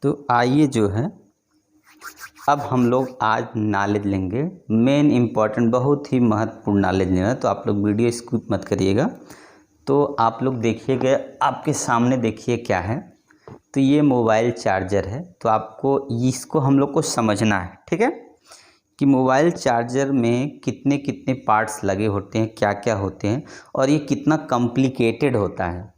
तो आइए जो है अब हम लोग आज नॉलेज लेंगे। मेन इम्पॉर्टेंट बहुत ही महत्वपूर्ण नॉलेज लेना है, तो आप लोग वीडियो स्किप मत करिएगा। तो आप लोग देखिएगा, आपके सामने देखिए क्या है। तो ये मोबाइल चार्जर है। तो आपको इसको हम लोग को समझना है, ठीक है, कि मोबाइल चार्जर में कितने कितने पार्ट्स लगे होते हैं, क्या क्या होते हैं, और ये कितना कॉम्प्लिकेटेड होता है,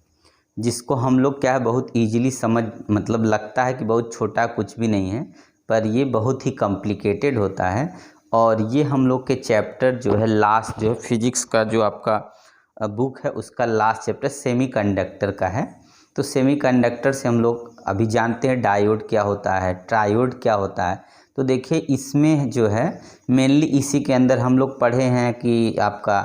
जिसको हम लोग क्या है बहुत इजीली समझ मतलब लगता है कि बहुत छोटा कुछ भी नहीं है, पर ये बहुत ही कॉम्प्लिकेटेड होता है। और ये हम लोग के चैप्टर जो है लास्ट जो है फिजिक्स का जो आपका बुक है उसका लास्ट चैप्टर सेमीकंडक्टर का है। तो सेमीकंडक्टर से हम लोग अभी जानते हैं डायोड क्या होता है, ट्रायोड क्या होता है। तो देखिए इसमें जो है मेनली इसी के अंदर हम लोग पढ़े हैं कि आपका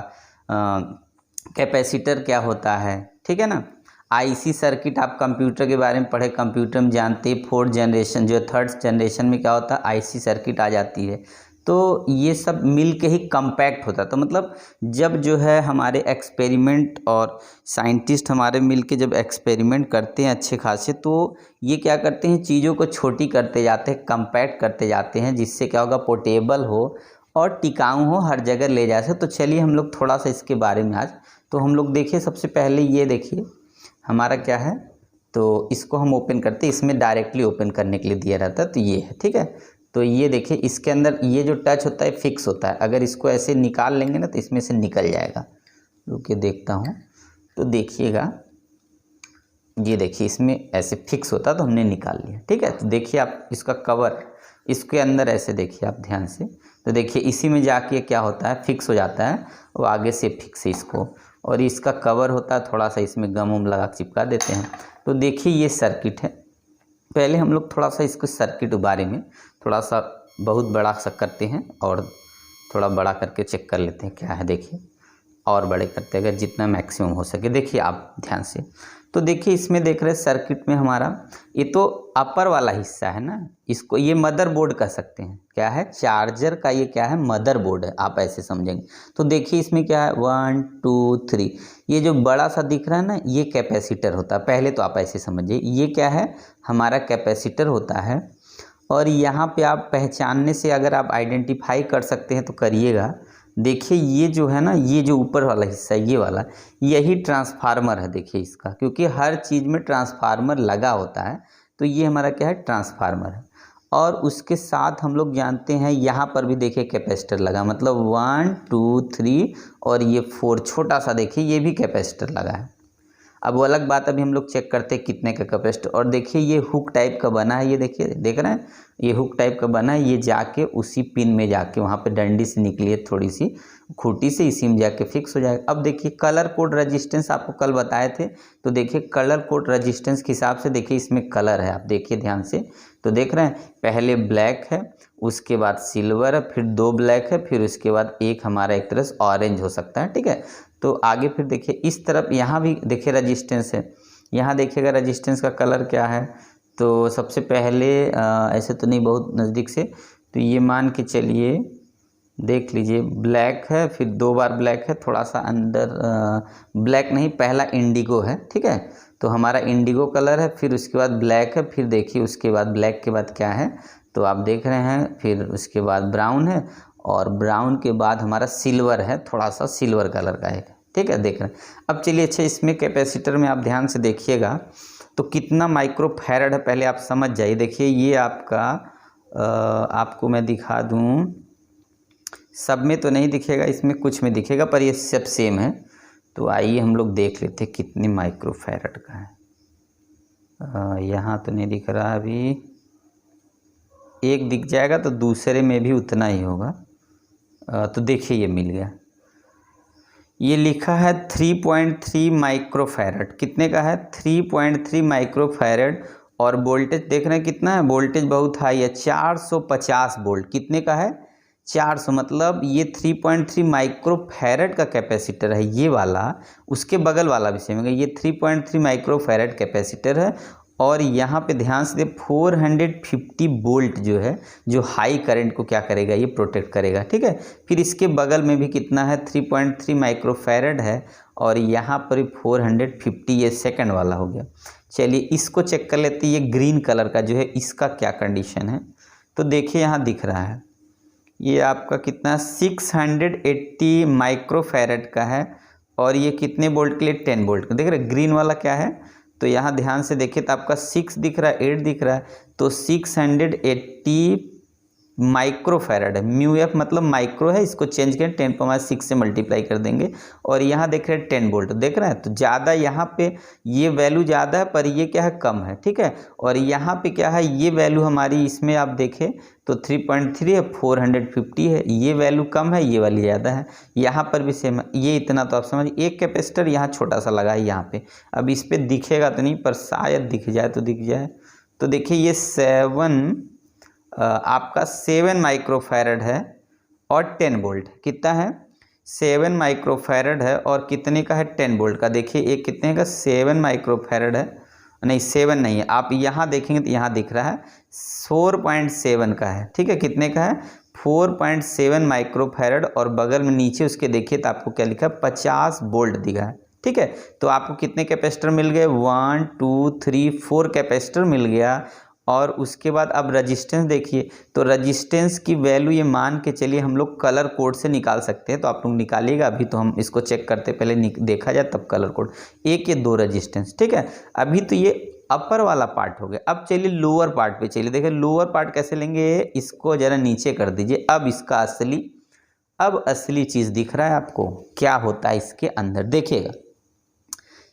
कैपेसिटर क्या होता है, ठीक है ना। आईसी सर्किट आप कंप्यूटर के बारे में पढ़े, कंप्यूटर में जानते हैं फोर्थ जनरेशन जो थर्ड जनरेशन में क्या होता है आईसी सर्किट आ जाती है। तो ये सब मिल के ही कम्पैक्ट होता है। तो मतलब जब जो है हमारे एक्सपेरिमेंट और साइंटिस्ट हमारे मिल के जब एक्सपेरिमेंट करते हैं अच्छे खासे, तो ये क्या करते हैं चीज़ों को छोटी करते जाते हैं, कम्पैक्ट करते जाते हैं, जिससे क्या होगा पोर्टेबल हो और टिकाऊ हो, हर जगह ले जा सके। तो चलिए हम लोग थोड़ा सा इसके बारे में आज तो हम लोग देखिए। सबसे पहले ये देखिए हमारा क्या है, तो इसको हम ओपन करते हैं, इसमें डायरेक्टली ओपन करने के लिए दिया रहता है। तो ये है, ठीक है। तो ये देखिए इसके अंदर ये जो टच होता है फिक्स होता है, अगर इसको ऐसे निकाल लेंगे ना तो इसमें से निकल जाएगा। रुकिए देखता हूँ। तो देखिएगा ये देखिए इसमें ऐसे फिक्स होता है, तो हमने निकाल लिया, ठीक है। तो देखिए आप इसका कवर इसके अंदर ऐसे देखिए आप ध्यान से, तो देखिए इसी में जाके क्या होता है फिक्स हो जाता है, वो आगे से फिक्स है इसको, और इसका कवर होता है थोड़ा सा इसमें गम उम लगा चिपका देते हैं। तो देखिए ये सर्किट है। पहले हम लोग थोड़ा सा इसको सर्किट के बारे में थोड़ा सा बहुत बड़ा सा करते हैं और थोड़ा बड़ा करके चेक कर लेते हैं क्या है। देखिए और बड़े करते हैं अगर जितना मैक्सिमम हो सके। देखिए आप ध्यान से, तो देखिए इसमें देख रहे हैं सर्किट में हमारा ये तो अपर वाला हिस्सा है ना, इसको ये मदरबोर्ड कह सकते हैं। क्या है चार्जर का ये क्या है मदरबोर्ड है, आप ऐसे समझेंगे। तो देखिए इसमें क्या है 1 2 3, ये जो बड़ा सा दिख रहा है ना ये कैपेसिटर होता है। पहले तो आप ऐसे समझिए ये क्या है हमारा कैपेसिटर होता है। और यहाँ पे आप पहचानने से अगर आप आइडेंटिफाई कर सकते हैं तो करिएगा। देखिए ये जो है ना ये जो ऊपर वाला हिस्सा ये वाला यही ट्रांसफार्मर है। देखिए इसका, क्योंकि हर चीज़ में ट्रांसफार्मर लगा होता है, तो ये हमारा क्या है ट्रांसफार्मर है। और उसके साथ हम लोग जानते हैं यहाँ पर भी देखिए कैपेसिटर लगा, मतलब 1 2 3 और ये 4 छोटा सा देखिए ये भी कैपेसिटर लगा है। अब वो अलग बात, अभी हम लोग चेक करते हैं कितने का कैपेसिटर। और देखिए ये हुक टाइप का बना है, ये देखिए देख रहे हैं ये हुक टाइप का बना है, ये जाके उसी पिन में जाके वहाँ पे डंडी से निकली है थोड़ी सी खूंटी से, इसी में जाके फिक्स हो जाएगा। अब देखिए कलर कोड रेजिस्टेंस आपको कल बताए थे, तो देखिए कलर कोड रेजिस्टेंस के हिसाब से देखिए इसमें कलर है, आप देखिए ध्यान से। तो देख रहे हैं पहले ब्लैक है, उसके बाद सिल्वर है, फिर 2 ब्लैक है, फिर उसके बाद एक हमारा एक तरह से ऑरेंज हो सकता है, ठीक है। तो आगे फिर देखिए इस तरफ यहाँ भी देखिए रेजिस्टेंस है, यहाँ देखिएगा रेजिस्टेंस का कलर क्या है। तो सबसे पहले ऐसे तो नहीं बहुत नज़दीक से, तो ये मान के चलिए देख लीजिए ब्लैक है, फिर 2 बार ब्लैक है, थोड़ा सा अंदर ब्लैक नहीं पहला इंडिगो है, ठीक है। तो हमारा इंडिगो कलर है, फिर उसके बाद ब्लैक है, फिर देखिए उसके बाद ब्लैक के बाद क्या है तो आप देख रहे हैं, फिर उसके बाद ब्राउन है, और ब्राउन के बाद हमारा सिल्वर है, थोड़ा सा सिल्वर कलर का है, ठीक है देख रहे हैं। अब चलिए अच्छा इसमें कैपेसिटर में आप ध्यान से देखिएगा तो कितना माइक्रोफैरड है पहले आप समझ जाइए। देखिए ये आपका आपको मैं दिखा दूं, सब में तो नहीं दिखेगा, इसमें कुछ में दिखेगा, पर ये सब सेम है। तो आइए हम लोग देख लेते हैं कितने माइक्रोफैरड का है। यहाँ तो नहीं दिख रहा, अभी एक दिख जाएगा तो दूसरे में भी उतना ही होगा। तो देखिए ये मिल गया, ये लिखा है 3.3 माइक्रोफैरड। कितने का है 3.3 माइक्रोफैरड। और वोल्टेज देख रहे हैं कितना है, वोल्टेज बहुत हाई है 450 वोल्ट। कितने का है 400, मतलब ये 3.3 माइक्रोफैरड का कैपेसिटर है ये वाला। उसके बगल वाला भी सेम है, ये 3.3 माइक्रोफैरड कैपेसिटर है। और यहाँ पे ध्यान से 450 वोल्ट जो है जो हाई करंट को क्या करेगा ये प्रोटेक्ट करेगा, ठीक है। फिर इसके बगल में भी कितना है 3.3 माइक्रोफैरड है, और यहाँ पर 450, ये सेकंड वाला हो गया। चलिए इसको चेक कर लेते हैं, ये ग्रीन कलर का जो है इसका क्या कंडीशन है। तो देखिए यहाँ दिख रहा है ये आपका कितना 680 माइक्रोफैरड का है, और ये कितने वोल्ट के लिए 10 वोल्ट का। देख रहे ग्रीन वाला क्या है, तो यहाँ ध्यान से देखिए तो आपका 6 दिख रहा है, 8 दिख रहा है, तो 680 माइक्रोफैरड है। म्यू एफ मतलब माइक्रो है, इसको चेंज करें 10⁻6 से मल्टीप्लाई कर देंगे, और यहाँ देख रहे हैं 10 वोल्ट, देख रहे हैं तो ज़्यादा यहाँ पे ये वैल्यू ज़्यादा है पर ये क्या है कम है, ठीक है। और यहाँ पे क्या है ये वैल्यू हमारी इसमें आप देखें तो 3.3 है, 450 है, ये वैल्यू कम है, ये वाली ज़्यादा है। यहाँ पर भी सेम है, ये इतना तो आप समझ, एक कैपेसिटर यहाँ छोटा सा लगा है यहाँ पे, अब इस पर दिखेगा तो नहीं पर शायद दिख जाए तो दिख जाए। तो देखिए ये आपका 7 माइक्रोफैरड है और 10 वोल्ट, कितना है 7 माइक्रोफैरड है, और कितने का है 10 वोल्ट का। देखिए एक कितने का 7 माइक्रोफैरड है, नहीं 7 नहीं है, आप यहाँ देखेंगे तो यहाँ दिख रहा है 4.7 का है, ठीक है। कितने का है 4.7 माइक्रोफैरड, और बगल में नीचे उसके देखिए तो आपको क्या लिखा है 50 वोल्ट दिखा है, ठीक है। तो आपको कितने कैपेसिटर मिल गए 1 2 3 4 कैपेसिटर मिल गया। और उसके बाद अब रजिस्टेंस देखिए, तो रजिस्टेंस की वैल्यू ये मान के चलिए हम लोग कलर कोड से निकाल सकते हैं, तो आप लोग निकालिएगा, अभी तो हम इसको चेक करते पहले देखा जाए तब कलर कोड। एक ये 2 रजिस्टेंस, ठीक है। अभी तो ये अपर वाला पार्ट हो गया, अब चलिए लोअर पार्ट पे चलिए। देखिए लोअर पार्ट कैसे लेंगे, इसको जरा नीचे कर दीजिए, अब इसका असली चीज़ दिख रहा है आपको, क्या होता है इसके अंदर देखिएगा।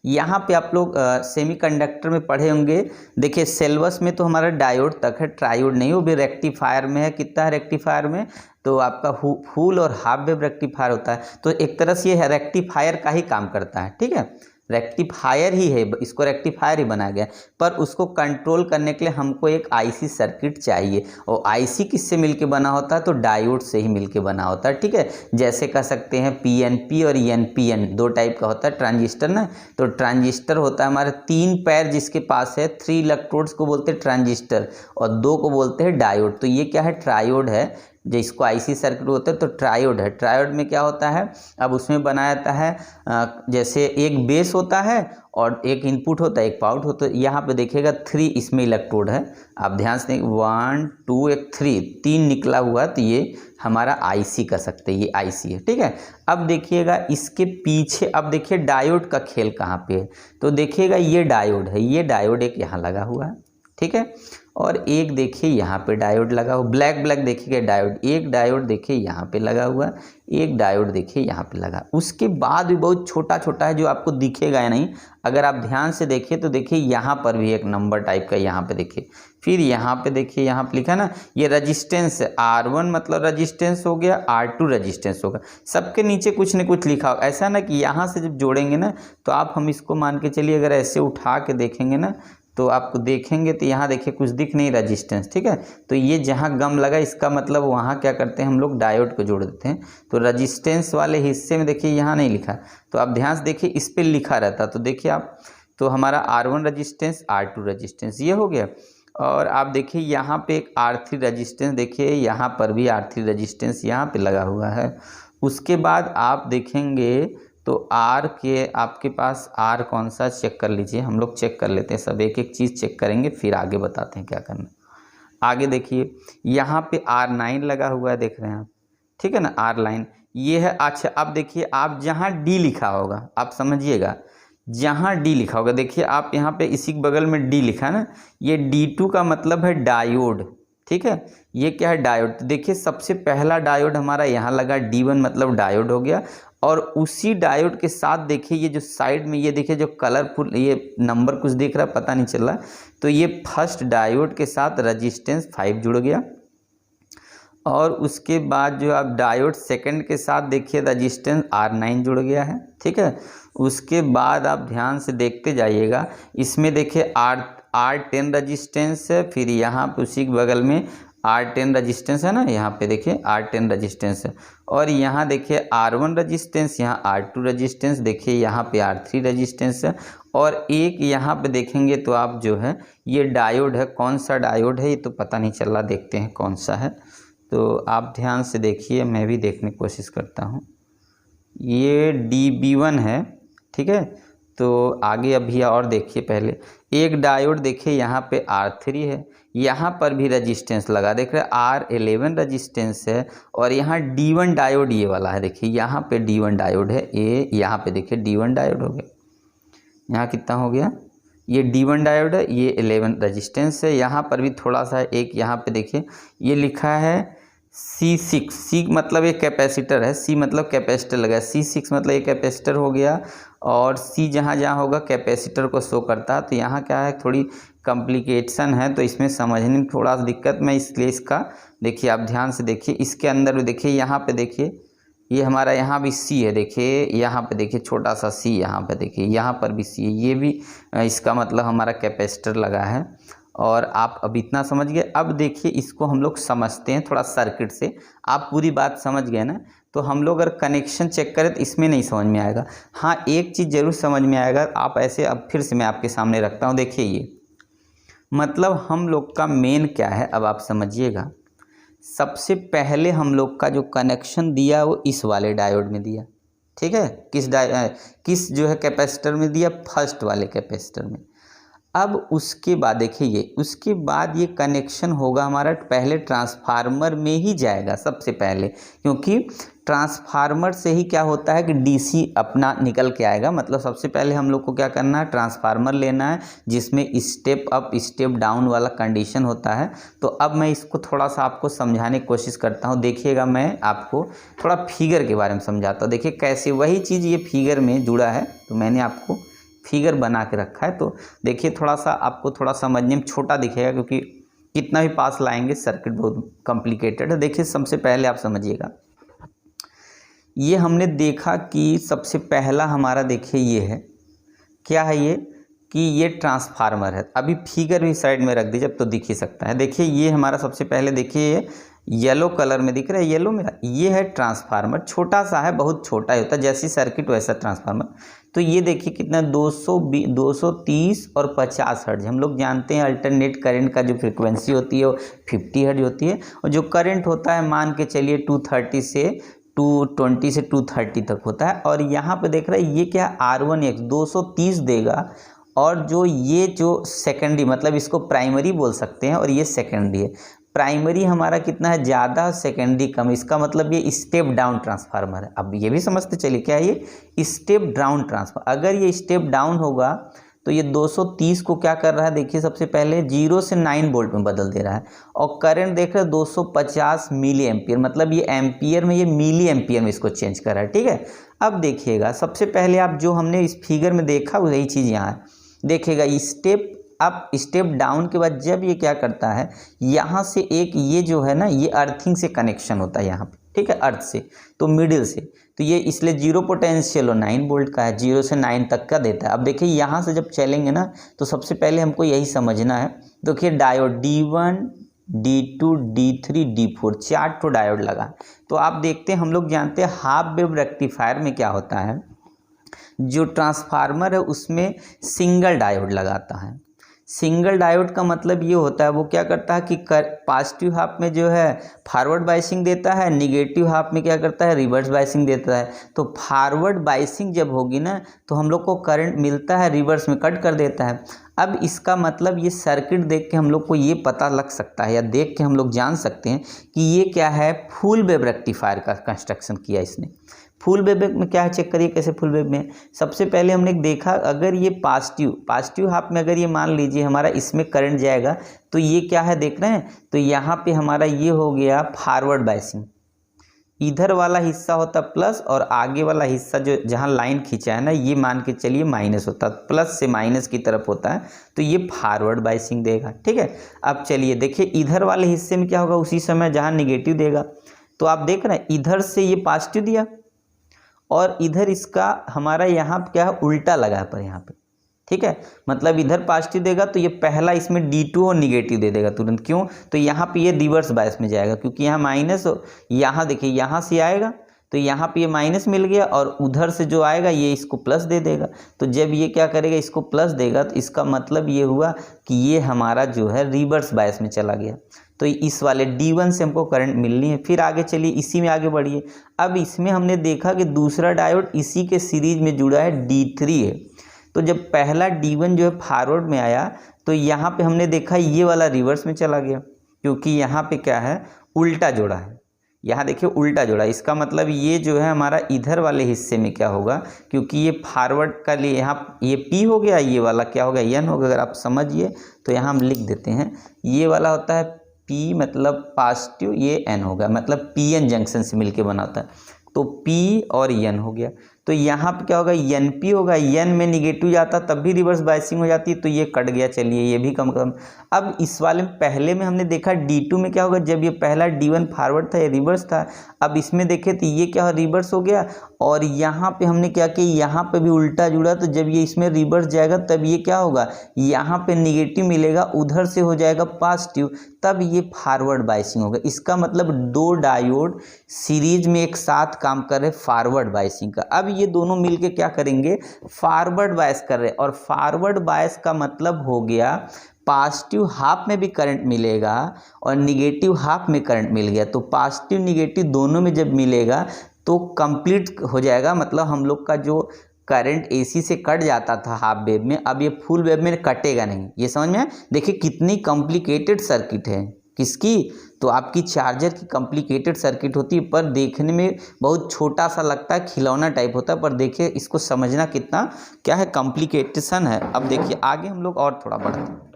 यहाँ पे आप लोग सेमीकंडक्टर में पढ़े होंगे, देखिए सिलेबस में तो हमारा डायोड तक है, ट्रायोड नहीं, वो भी रेक्टिफायर में है। कितना है रेक्टिफायर में, तो आपका फुल और हाफ वेव रेक्टिफायर होता है, तो एक तरह से ये रेक्टिफायर का ही काम करता है, ठीक है। रेक्टिफायर ही है, इसको रेक्टिफायर ही बनाया गया, पर उसको कंट्रोल करने के लिए हमको एक आईसी सर्किट चाहिए, और आईसी किससे मिलके बना होता है, तो डायोड से ही मिलके बना होता है, ठीक है। जैसे कह सकते हैं पीएनपी और एनपीएन, 2 टाइप का होता है ट्रांजिस्टर ना। तो ट्रांजिस्टर होता है हमारे 3 पैर जिसके पास है, 3 इलेक्ट्रोड्स को बोलते हैं ट्रांजिस्टर, और 2 को बोलते हैं डायोड। तो ये क्या है ट्रायोड है, जिसको आईसी सर्किट होता है तो ट्रायोड है। ट्रायोड में क्या होता है, अब उसमें बनाया जाता है जैसे एक बेस होता है और एक इनपुट होता है, एक आउट होता है। यहाँ पे देखिएगा 3 इसमें इलेक्ट्रोड है, आप ध्यान से 1 2 एक 3 निकला हुआ, तो ये हमारा आईसी कर सकते हैं, ये आईसी है, ठीक है। अब देखिएगा इसके पीछे, अब देखिए डायोड का खेल कहाँ पे है, तो देखिएगा ये डायोड है, ये डायोड एक यहाँ लगा हुआ है, ठीक है। और एक देखिए यहाँ पे डायोड लगा हुआ, ब्लैक देखिएगा डायोड, एक डायोड देखिए यहाँ पे लगा हुआ, एक डायोड देखिए यहाँ पे लगा। उसके बाद भी बहुत छोटा छोटा है जो आपको दिखेगा या नहीं, अगर आप ध्यान से देखिए तो देखिए यहाँ पर भी एक नंबर टाइप का यहाँ पे देखिए, फिर यहाँ पे देखिए, यहाँ पे लिखा ना ये रजिस्टेंस है, R1 मतलब रजिस्टेंस हो गया, R2 रजिस्टेंस होगा, सबके नीचे कुछ न कुछ लिखा होगा। ऐसा ना कि यहाँ से जब जोड़ेंगे ना, तो आप हम इसको मान के चलिए अगर ऐसे उठा के देखेंगे ना, तो आपको देखेंगे तो यहाँ देखिए कुछ दिख नहीं रजिस्टेंस, ठीक है। तो ये जहाँ गम लगा इसका मतलब वहाँ क्या करते हैं हम लोग डायोड को जोड़ देते हैं। तो रजिस्टेंस वाले हिस्से में देखिए यहाँ नहीं लिखा, तो आप ध्यान से देखिए इस पर लिखा रहता, तो देखिए आप, तो हमारा R1 रजिस्टेंस R2 रजिस्टेंस ये हो गया। और आप देखिए यहाँ पे एक R3 रजिस्टेंस, देखिए यहाँ पर भी R3 रजिस्टेंस यहाँ पे लगा हुआ है। उसके बाद आप देखेंगे तो आर के आपके पास आर कौन सा चेक कर लीजिए, हम लोग चेक कर लेते हैं, सब एक एक चीज़ चेक करेंगे फिर आगे बताते हैं क्या करना। आगे देखिए यहाँ पे R9 लगा हुआ है, देख रहे हैं आप, ठीक है ना, R लाइन ये है। अच्छा अब देखिए आप जहाँ D लिखा होगा, आप समझिएगा जहाँ D लिखा होगा, देखिए आप यहाँ पे इसी के बगल में D लिखा है ना, ये D2 का मतलब है डायोड, ठीक है। ये क्या है डायोड, तो देखिए सबसे पहला डायोड हमारा यहाँ लगा, D1 मतलब डायोड हो गया। और उसी डायोड के साथ देखिए ये जो साइड में ये देखिए जो कलरफुल ये नंबर कुछ दिख रहा है, पता नहीं चल रहा, तो ये फर्स्ट डायोड के साथ रजिस्टेंस 5 जुड़ गया। और उसके बाद जो आप डायोड सेकंड के साथ देखिए रजिस्टेंस R9 जुड़ गया है, ठीक है। उसके बाद आप ध्यान से देखते जाइएगा, इसमें देखिए R10 रजिस्टेंस है, फिर यहाँ पे उसी के बगल में R10 रजिस्टेंस है ना, यहाँ पे देखिए R10 रजिस्टेंस है। और यहाँ देखिए R1 रजिस्टेंस, यहाँ R2 रजिस्टेंस, देखिए यहाँ पे R3 रजिस्टेंस है। और एक यहाँ पे देखेंगे तो आप जो है ये डायोड है, कौन सा डायोड है ये तो पता नहीं चल रहा, देखते हैं कौन सा है। तो आप ध्यान से देखिए, मैं भी देखने की कोशिश करता हूँ, ये DB1 है, ठीक है। तो आगे अभी और देखिए, पहले एक डायोड देखिए यहाँ पे R3 है, यहाँ पर भी रजिस्टेंस लगा, देख रहे R11 रजिस्टेंस है, और यहाँ D1 डायोड ये वाला है, देखिए यहाँ पे D1 डायोड है, ये यहाँ पे देखिए D1 डायोड हो गया, यहाँ कितना हो गया, ये D1 डायोड है, ये 11 रजिस्टेंस है, यहाँ पर भी थोड़ा सा एक, यहाँ पे देखिए ये लिखा है C6, C मतलब एक कैपेसिटर है, C मतलब कैपेसिटर लगा, C6 मतलब एक कैपेसिटर हो गया, और C जहाँ जहाँ होगा कैपेसिटर को शो करता है। तो यहाँ क्या है, थोड़ी कॉम्प्लिकेशन है, तो इसमें समझने में थोड़ा सा दिक्कत, मैं इसलिए इसका देखिए आप ध्यान से देखिए, इसके अंदर भी देखिए, यहाँ पे देखिए ये हमारा यहाँ भी C है, देखिए यहाँ पे देखिए छोटा सा C, यहाँ पे देखिए यहाँ पर भी C है, ये भी इसका मतलब हमारा कैपेसिटर लगा है। और आप अब इतना समझ गए। अब देखिए इसको हम लोग समझते हैं थोड़ा सर्किट से, आप पूरी बात समझ गए ना, तो हम लोग अगर कनेक्शन चेक करें तो इसमें नहीं समझ में आएगा। हाँ एक चीज़ ज़रूर समझ में आएगा, आप ऐसे अब फिर से मैं आपके सामने रखता हूँ, देखिए ये मतलब हम लोग का मेन क्या है, अब आप समझिएगा। सबसे पहले हम लोग का जो कनेक्शन दिया वो इस वाले डायोड में दिया, ठीक है, किस जो है कैपेसिटर में दिया, फर्स्ट वाले कैपेसिटर में। अब उसके बाद देखिए ये, उसके बाद ये कनेक्शन होगा हमारा पहले ट्रांसफार्मर में ही जाएगा सबसे पहले, क्योंकि ट्रांसफार्मर से ही क्या होता है कि डीसी अपना निकल के आएगा। मतलब सबसे पहले हम लोग को क्या करना है, ट्रांसफार्मर लेना है जिसमें स्टेप अप स्टेप डाउन वाला कंडीशन होता है। तो अब मैं इसको थोड़ा सा आपको समझाने की कोशिश करता हूँ। देखिएगा मैं आपको थोड़ा फिगर के बारे में समझाता हूँ। देखिए कैसे वही चीज़ ये फिगर में जुड़ा है, तो मैंने आपको फिगर बना के रखा है। तो देखिए थोड़ा सा आपको थोड़ा समझने में छोटा दिखेगा, क्योंकि कितना भी पास लाएंगे सर्किट बहुत कॉम्प्लिकेटेड है। देखिए सबसे पहले आप समझिएगा, ये हमने देखा कि सबसे पहला हमारा देखिए ये है, क्या है ये, कि ये ट्रांसफार्मर है। अभी फिगर भी साइड में रख दीजिए, अब तो दिख ही सकता है। देखिए ये हमारा सबसे पहले देखिए ये येलो कलर में दिख रहा है, येलो में ये है ट्रांसफार्मर, छोटा सा है, बहुत छोटा ही होता है, जैसी सर्किट वैसा ट्रांसफार्मर। तो ये देखिए कितना 230 और 50 हर्ट्ज। हम लोग जानते हैं अल्टरनेट करंट का जो फ्रीक्वेंसी होती है वो 50 हर्ट्ज होती है, और जो करंट होता है मान के चलिए 220 से 230 तक होता है। और यहाँ पे देख रहे हैं ये क्या, R1X 230 देगा, और जो ये जो सेकेंडरी मतलब इसको प्राइमरी बोल सकते हैं, और ये सेकेंडरी है। प्राइमरी हमारा कितना है, ज़्यादा, सेकेंडरी कम, इसका मतलब ये स्टेप डाउन ट्रांसफार्मर है। अब ये भी समझते चलिए क्या है ये स्टेप डाउन ट्रांसफार्मर। अगर ये स्टेप डाउन होगा तो ये 230 को क्या कर रहा है, देखिए सबसे पहले 0 से 9 वोल्ट में बदल दे रहा है, और करंट देख रहे हैं 250 मिली एम्पियर, मतलब ये एम्पियर में, ये मिली एम्पियर में इसको चेंज कर रहा है, ठीक है। अब देखिएगा सबसे पहले आप जो हमने इस फिगर में देखा वही चीज़ यहाँ देखिएगा, स्टेप अप स्टेप डाउन के बाद जब ये क्या करता है, यहाँ से एक ये जो है ना, ये अर्थिंग से कनेक्शन होता है यहाँ पे, ठीक है, अर्थ से, तो मिडिल से, तो ये इसलिए 0 पोटेंशियल और 9 वोल्ट का है, 0 से 9 तक का देता है। अब देखिए यहाँ से जब चलेंगे ना, तो सबसे पहले हमको यही समझना है। देखिए diode D1 D2 D3 D4 4 ठो डायोड लगा। तो आप देखते हैं, हम लोग जानते हैं हाफ वेव रेक्टिफायर में क्या होता है, जो ट्रांसफार्मर है उसमें सिंगल डायोड लगाता है। सिंगल डायोड का मतलब ये होता है, वो क्या करता है कि पॉजिटिव हाफ में जो है फॉरवर्ड बाइसिंग देता है, निगेटिव हाफ में क्या करता है, रिवर्स बाइसिंग देता है। तो फॉरवर्ड बाइसिंग जब होगी ना, तो हम लोग को करंट मिलता है, रिवर्स में कट कर देता है। अब इसका मतलब ये सर्किट देख के हम लोग को ये पता लग सकता है, या देख के हम लोग जान सकते हैं कि ये क्या है, फुल वेव रेक्टिफायर का कंस्ट्रक्शन किया इसने। फुल वेव में क्या है, चेक करिए कैसे फुल वेव में। सबसे पहले हमने देखा, अगर ये पॉजिटिव हाफ में अगर ये मान लीजिए हमारा इसमें करंट जाएगा, तो ये क्या है देख रहे हैं, तो यहाँ पे हमारा ये हो गया फॉरवर्ड बाइसिंग। इधर वाला हिस्सा होता प्लस, और आगे वाला हिस्सा जो जहाँ लाइन खींचा है ना, ये मान के चलिए माइनस होता, प्लस से माइनस की तरफ होता है, तो ये फॉरवर्ड बाइसिंग देगा, ठीक है। अब चलिए देखिए इधर वाले हिस्से में क्या होगा, उसी समय जहाँ निगेटिव देगा, तो आप देख रहे हैं इधर से ये पॉजिटिव दिया, और इधर इसका हमारा यहाँ क्या है, उल्टा लगा है पर यहाँ पे, ठीक है। मतलब इधर पॉजिटिव देगा तो ये पहला इसमें D2 और निगेटिव दे देगा तुरंत, क्यों, तो यहाँ पे ये रिवर्स बायस में जाएगा, क्योंकि यहाँ माइनस, यहाँ देखिए यहाँ से आएगा तो यहाँ पे ये माइनस मिल गया, और उधर से जो आएगा ये इसको प्लस दे देगा। तो जब ये क्या करेगा, इसको प्लस देगा, तो इसका मतलब ये हुआ कि ये हमारा जो है रिवर्स बायस में चला गया। तो इस वाले D1 से हमको करंट मिलनी है। फिर आगे चलिए, इसी में आगे बढ़िए। अब इसमें हमने देखा कि दूसरा डायोड इसी के सीरीज में जुड़ा है, D3 है। तो जब पहला D1 जो है फॉरवर्ड में आया तो यहाँ पे हमने देखा ये वाला रिवर्स में चला गया, क्योंकि यहाँ पे क्या है, उल्टा जोड़ा है। यहाँ देखिए उल्टा जोड़ा, इसका मतलब ये जो है हमारा इधर वाले हिस्से में क्या होगा, क्योंकि ये फॉरवर्ड का लिए यहाँ ये P हो गया, ये वाला क्या होगा, N होगा। अगर आप समझिए तो यहाँ हम लिख देते हैं, ये वाला होता है P मतलब पॉजिटिव, ये N होगा, मतलब PN जंक्शन से मिलके बना होता है, तो P और N हो गया। तो यहाँ पे क्या होगा, NP होगा, N में निगेटिव जाता तब भी रिवर्स बायसिंग हो जाती है, तो ये कट गया। चलिए ये भी कम कम। अब इस वाले में पहले में हमने देखा D2 में क्या होगा, जब ये पहला D1 फॉरवर्ड था, ये रिवर्स था। अब इसमें देखे तो ये क्या रिवर्स हो गया, और यहाँ पे हमने क्या किया, यहाँ पे भी उल्टा जुड़ा, तो जब ये इसमें रिवर्स जाएगा तब ये क्या होगा, यहाँ पे निगेटिव मिलेगा, उधर से हो जाएगा पॉजिटिव, तब ये फॉरवर्ड बायसिंग होगा। इसका मतलब दो डायोड सीरीज में एक साथ काम कर रहे फॉरवर्ड बायसिंग का। अब ये दोनों मिलके क्या करेंगे, फॉरवर्ड बायस कर रहे, और फॉरवर्ड बायस का मतलब हो गया पॉजिटिव हाफ में भी करंट मिलेगा और निगेटिव हाफ में करंट मिल गया। तो पॉजिटिव निगेटिव दोनों में जब मिलेगा तो कंप्लीट हो जाएगा, मतलब हम लोग का जो करंट AC से कट जाता था हाफ वेव में, अब ये फुल वेव में कटेगा नहीं। ये समझ में? देखिए कितनी कॉम्प्लिकेटेड सर्किट है, किसकी, तो आपकी चार्जर की कॉम्प्लिकेटेड सर्किट होती है, पर देखने में बहुत छोटा सा लगता है, खिलौना टाइप होता है, पर देखिए इसको समझना कितना क्या है, कॉम्प्लिकेटेशन है। अब देखिए आगे हम लोग और थोड़ा बढ़ते हैं।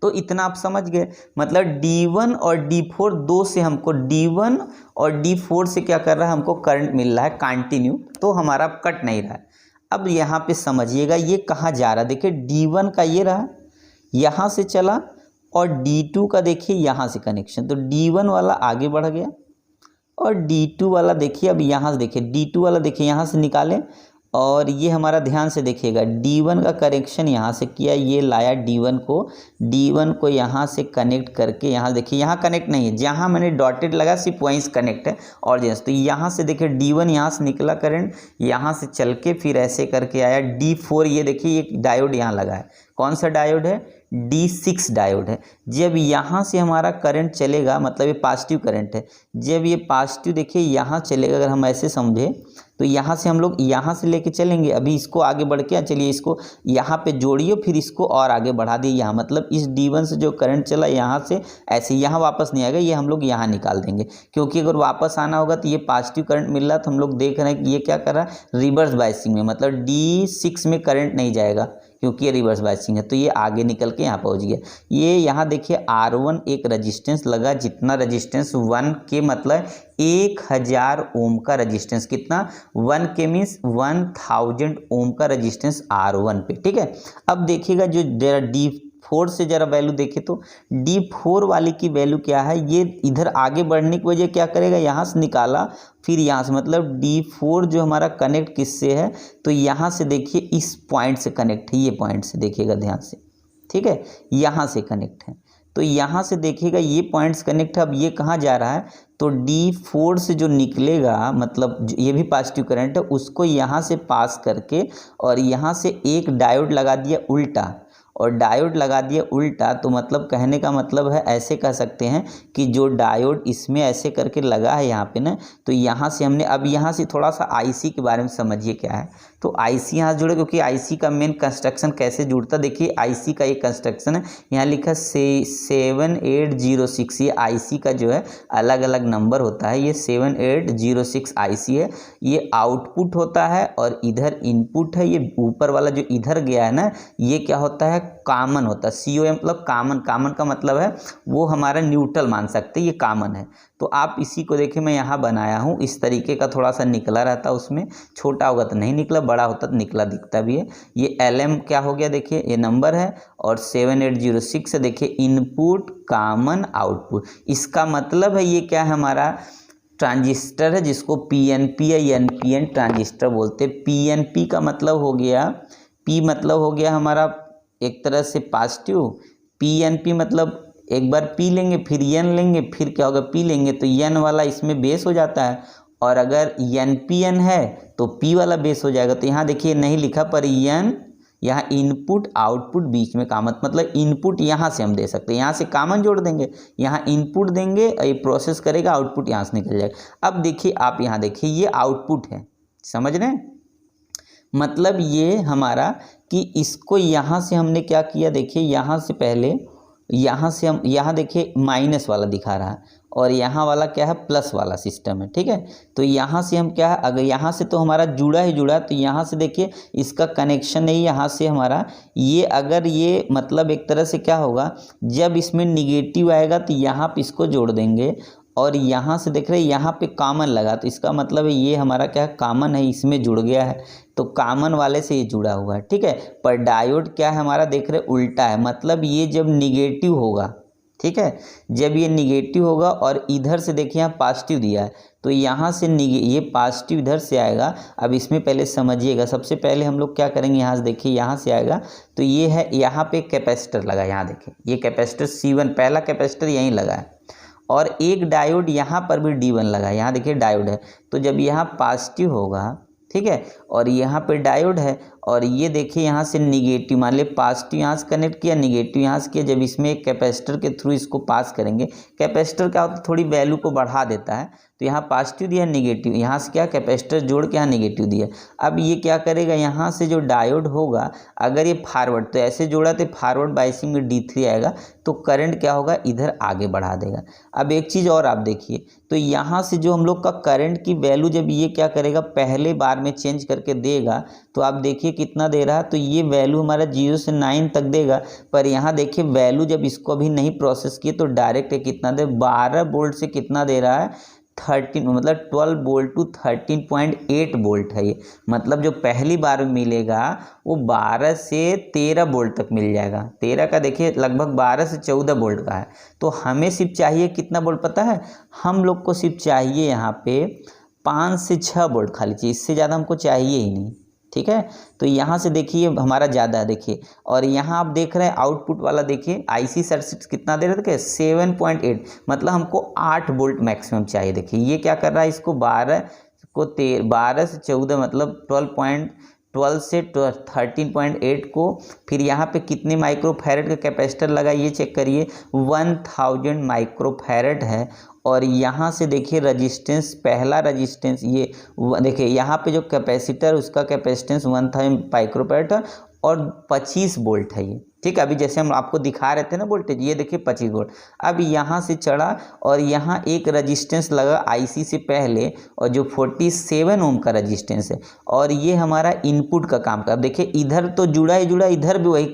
तो इतना आप समझ गए, मतलब D1 और D4 दो से हमको D1 और D4 से क्या कर रहा है, हमको करंट मिल रहा है कंटिन्यू, तो हमारा कट नहीं रहा है। अब यहाँ पे समझिएगा ये कहाँ जा रहा है, देखिए D1 का ये रहा, यहाँ से चला, और D2 का देखिए यहाँ से कनेक्शन, तो D1 वाला आगे बढ़ गया, और D2 वाला देखिए, अब यहाँ से देखिए D2 वाला देखिए यहाँ से निकाले, और ये हमारा ध्यान से देखिएगा D1 का कनेक्शन यहाँ से किया, ये लाया D1 को यहाँ से कनेक्ट करके, यहाँ देखिए यहाँ कनेक्ट नहीं है, जहाँ मैंने डॉटेड लगा सिर्फ वहीं से कनेक्ट है और जैसे, तो यहाँ से देखिए D1 यहाँ से निकला करंट, यहाँ से चल के फिर ऐसे करके आया D4, ये देखिए ये डायोड यहाँ लगा है, कौन सा डायोड है, D6 डायोड है। जब यहाँ से हमारा करंट चलेगा, मतलब ये पॉजिटिव करंट है, जब ये पॉजिटिव देखिए यहाँ चलेगा, अगर हम ऐसे समझे तो यहाँ से हम लोग यहाँ से लेके चलेंगे, अभी इसको आगे बढ़ के चलिए इसको यहाँ पे जोड़िए, फिर इसको और आगे बढ़ा दिए यहाँ, मतलब इस D1 से जो करंट चला यहाँ से ऐसे यहाँ वापस नहीं आएगा, ये हम लोग यहाँ निकाल देंगे, क्योंकि अगर वापस आना होगा तो ये पॉजिटिव करंट मिल रहा है, तो हम लोग देख रहे हैं कि ये क्या कर रहा है, रिवर्स बायसिंग में, मतलब D6 में करंट नहीं जाएगा क्योंकि ये रिवर्स बायसिंग है, तो ये आगे निकल के यहाँ पहुँच गया। ये यहाँ देखिए R1 एक रजिस्टेंस लगा, जितना रजिस्टेंस 1K मतलब 1000 ओम का रजिस्टेंस, कितना 1K मीन्स 1000 ओम का रजिस्टेंस R1 पे, ठीक है। अब देखिएगा जो D4 से जरा वैल्यू देखे तो D4 वाली की वैल्यू क्या है, ये इधर आगे बढ़ने की वजह क्या करेगा, यहाँ से निकाला फिर यहाँ से, मतलब D4 जो हमारा कनेक्ट किससे है, तो यहाँ से देखिए इस पॉइंट से कनेक्ट है, ये पॉइंट से देखिएगा ध्यान से, ठीक है, यहाँ से कनेक्ट है, तो यहाँ से देखिएगा ये पॉइंट्स कनेक्ट है। अब ये कहाँ जा रहा है, तो D4 से जो निकलेगा, मतलब ये भी पॉजिटिव करंट है, उसको यहाँ से पास करके और यहाँ से एक डायोड लगा दिया उल्टा, और डायोड लगा दिया उल्टा, तो मतलब कहने का मतलब है, ऐसे कह सकते हैं कि जो डायोड इसमें ऐसे करके लगा है यहाँ पे ना, तो यहाँ से हमने, अब यहाँ से थोड़ा सा आईसी के बारे में समझिए क्या है। तो आईसी यहाँ जुड़े, क्योंकि आईसी का मेन कंस्ट्रक्शन कैसे जुड़ता है, देखिए आईसी का एक कंस्ट्रक्शन है, यहाँ लिखा 7806, ये आईसी का जो है अलग अलग नंबर होता है, ये 7806 आईसी है, ये आउटपुट होता है और इधर इनपुट है, ये ऊपर वाला जो इधर गया है ना, ये क्या होता है, कॉमन होता है, COM मतलब कॉमन, कॉमन का मतलब है वो हमारा न्यूट्रल मान सकते हैं, ये कॉमन है। तो आप इसी को देखिए मैं यहाँ बनाया हूँ, इस तरीके का थोड़ा सा निकला रहता है, उसमें छोटा होगा तो नहीं निकला, बड़ा होता तो निकला दिखता भी है। ये LM क्या हो गया, देखिए ये नंबर है, और 7806 है, देखिए इनपुट कॉमन आउटपुट, इसका मतलब है ये क्या है, हमारा ट्रांजिस्टर है, जिसको PNP या NPN ट्रांजिस्टर बोलते हैं। PNP का मतलब हो गया, P मतलब हो गया हमारा एक तरह से पॉजिटिव, PNP मतलब एक बार P लेंगे फिर N लेंगे, फिर क्या होगा P लेंगे, तो N वाला इसमें बेस हो जाता है, और अगर NPN है तो P वाला बेस हो जाएगा। तो यहाँ देखिए नहीं लिखा, पर N यहाँ इनपुट आउटपुट बीच में कॉमन, मतलब इनपुट यहाँ से हम दे सकते हैं, यहाँ से कॉमन जोड़ देंगे, यहाँ इनपुट देंगे, ये प्रोसेस करेगा, आउटपुट यहाँ से निकल जाएगा। अब देखिए आप यहाँ देखिए ये आउटपुट है, समझ रहे हैं, मतलब ये हमारा कि इसको यहाँ से हमने क्या किया, देखिए यहाँ से पहले यहाँ से हम यहाँ देखिए माइनस वाला दिखा रहा है और यहाँ वाला क्या है, प्लस वाला सिस्टम है, ठीक है। तो यहाँ से हम क्या है, अगर यहाँ से तो हमारा जुड़ा ही जुड़ा, तो यहाँ से देखिए इसका कनेक्शन नहीं, यहाँ से हमारा ये अगर ये मतलब एक तरह से क्या होगा, जब इसमें निगेटिव आएगा तो यहाँ पे इसको जोड़ देंगे और यहाँ से देख रहे हैं यहाँ पे कॉमन लगा, तो इसका मतलब है ये हमारा क्या है, कॉमन है, इसमें जुड़ गया है, तो कॉमन वाले से ये जुड़ा हुआ है, ठीक है। पर डायोड क्या है हमारा, देख रहे उल्टा है, मतलब ये जब निगेटिव होगा, ठीक है, जब ये निगेटिव होगा और इधर से देखिए यहाँ पॉजिटिव दिया है, तो यहाँ से ये पॉजिटिव इधर से आएगा। अब इसमें पहले समझिएगा, सबसे पहले हम लोग क्या करेंगे, यहाँ से देखिए यहाँ से आएगा, तो ये है यहाँ पे कैपेसिटर लगा, यहाँ देखिए ये कैपेसिटर C1 पहला कैपेसिटर यहीं लगा है और एक डायोड यहाँ पर भी D1 लगा है, यहाँ देखिए डायोड है। तो जब यहाँ पॉजिटिव होगा, ठीक है, और यहाँ पे डायोड है और ये देखिए यहाँ से निगेटिव, मान लिया पॉजिटिव यहाँ से कनेक्ट किया, निगेटिव यहाँ से किया, जब इसमें एक कैपेसिटर के थ्रू इसको पास करेंगे, कैपेसिटर क्या होता है, थोड़ी वैल्यू को बढ़ा देता है, तो यहाँ पॉजिटिव दिया, निगेटिव, यहाँ से क्या कैपेसिटर जोड़ के यहाँ निगेटिव दिया। अब ये क्या करेगा, यहाँ से जो डायोड होगा अगर ये फॉरवर्ड, तो ऐसे जोड़ा तो फॉरवर्ड बाइसिंग में D3 आएगा, तो करंट क्या होगा, इधर आगे बढ़ा देगा। अब एक चीज़ और आप देखिए, तो यहाँ से जो हम लोग का करंट की वैल्यू जब ये क्या करेगा, पहले बार में चेंज करके देगा, तो आप देखिए कितना दे रहा है, तो ये वैल्यू हमारा 0 से 9 तक देगा। पर यहाँ देखिए वैल्यू जब इसको अभी नहीं प्रोसेस किए तो डायरेक्ट कितना दे, 12 वोल्ट से कितना दे रहा है, 13, मतलब 12 वोल्ट टू 13.8 वोल्ट है ये। मतलब जो पहली बार में मिलेगा वो 12 से 13 वोल्ट तक मिल जाएगा, 13 का देखिए लगभग 12 से 14 वोल्ट का है। तो हमें सिर्फ चाहिए कितना वोल्ट पता है, हम लोग को सिर्फ चाहिए यहाँ पे 5 से 6 वोल्ट खाली चाहिए, इससे ज़्यादा हमको चाहिए ही नहीं, ठीक है। तो यहाँ से देखिए हमारा ज़्यादा है, देखिए, और यहाँ आप देख रहे हैं आउटपुट वाला, देखिए IC सर्किट कितना दे रहे थे, 7.8, मतलब हमको 8 वोल्ट मैक्सिमम चाहिए। देखिए ये क्या कर रहा है, इसको 12 से 14 मतलब 12 से 13.8 को, फिर यहाँ पे कितने माइक्रोफैरड का कैपेसिटर लगा ये चेक करिए, 1000 माइक्रोफैरड है। और यहाँ से देखिए रजिस्टेंस, पहला रजिस्टेंस ये देखिए यहाँ पे जो कैपेसिटर उसका कैपेसिटेंस 1000 माइक्रोफैरड है और 25 वोल्ट है ये, ठीक है। अभी जैसे हम आपको दिखा रहे थे ना वोल्टेज, ये देखिए 25 वोल्ट। अब यहाँ से चढ़ा और यहाँ एक रजिस्टेंस लगा IC से पहले, और जो 47 ओम का रजिस्टेंस है, और ये हमारा इनपुट का काम कर। अब देखिए इधर तो जुड़ा ही जुड़ा, इधर भी वही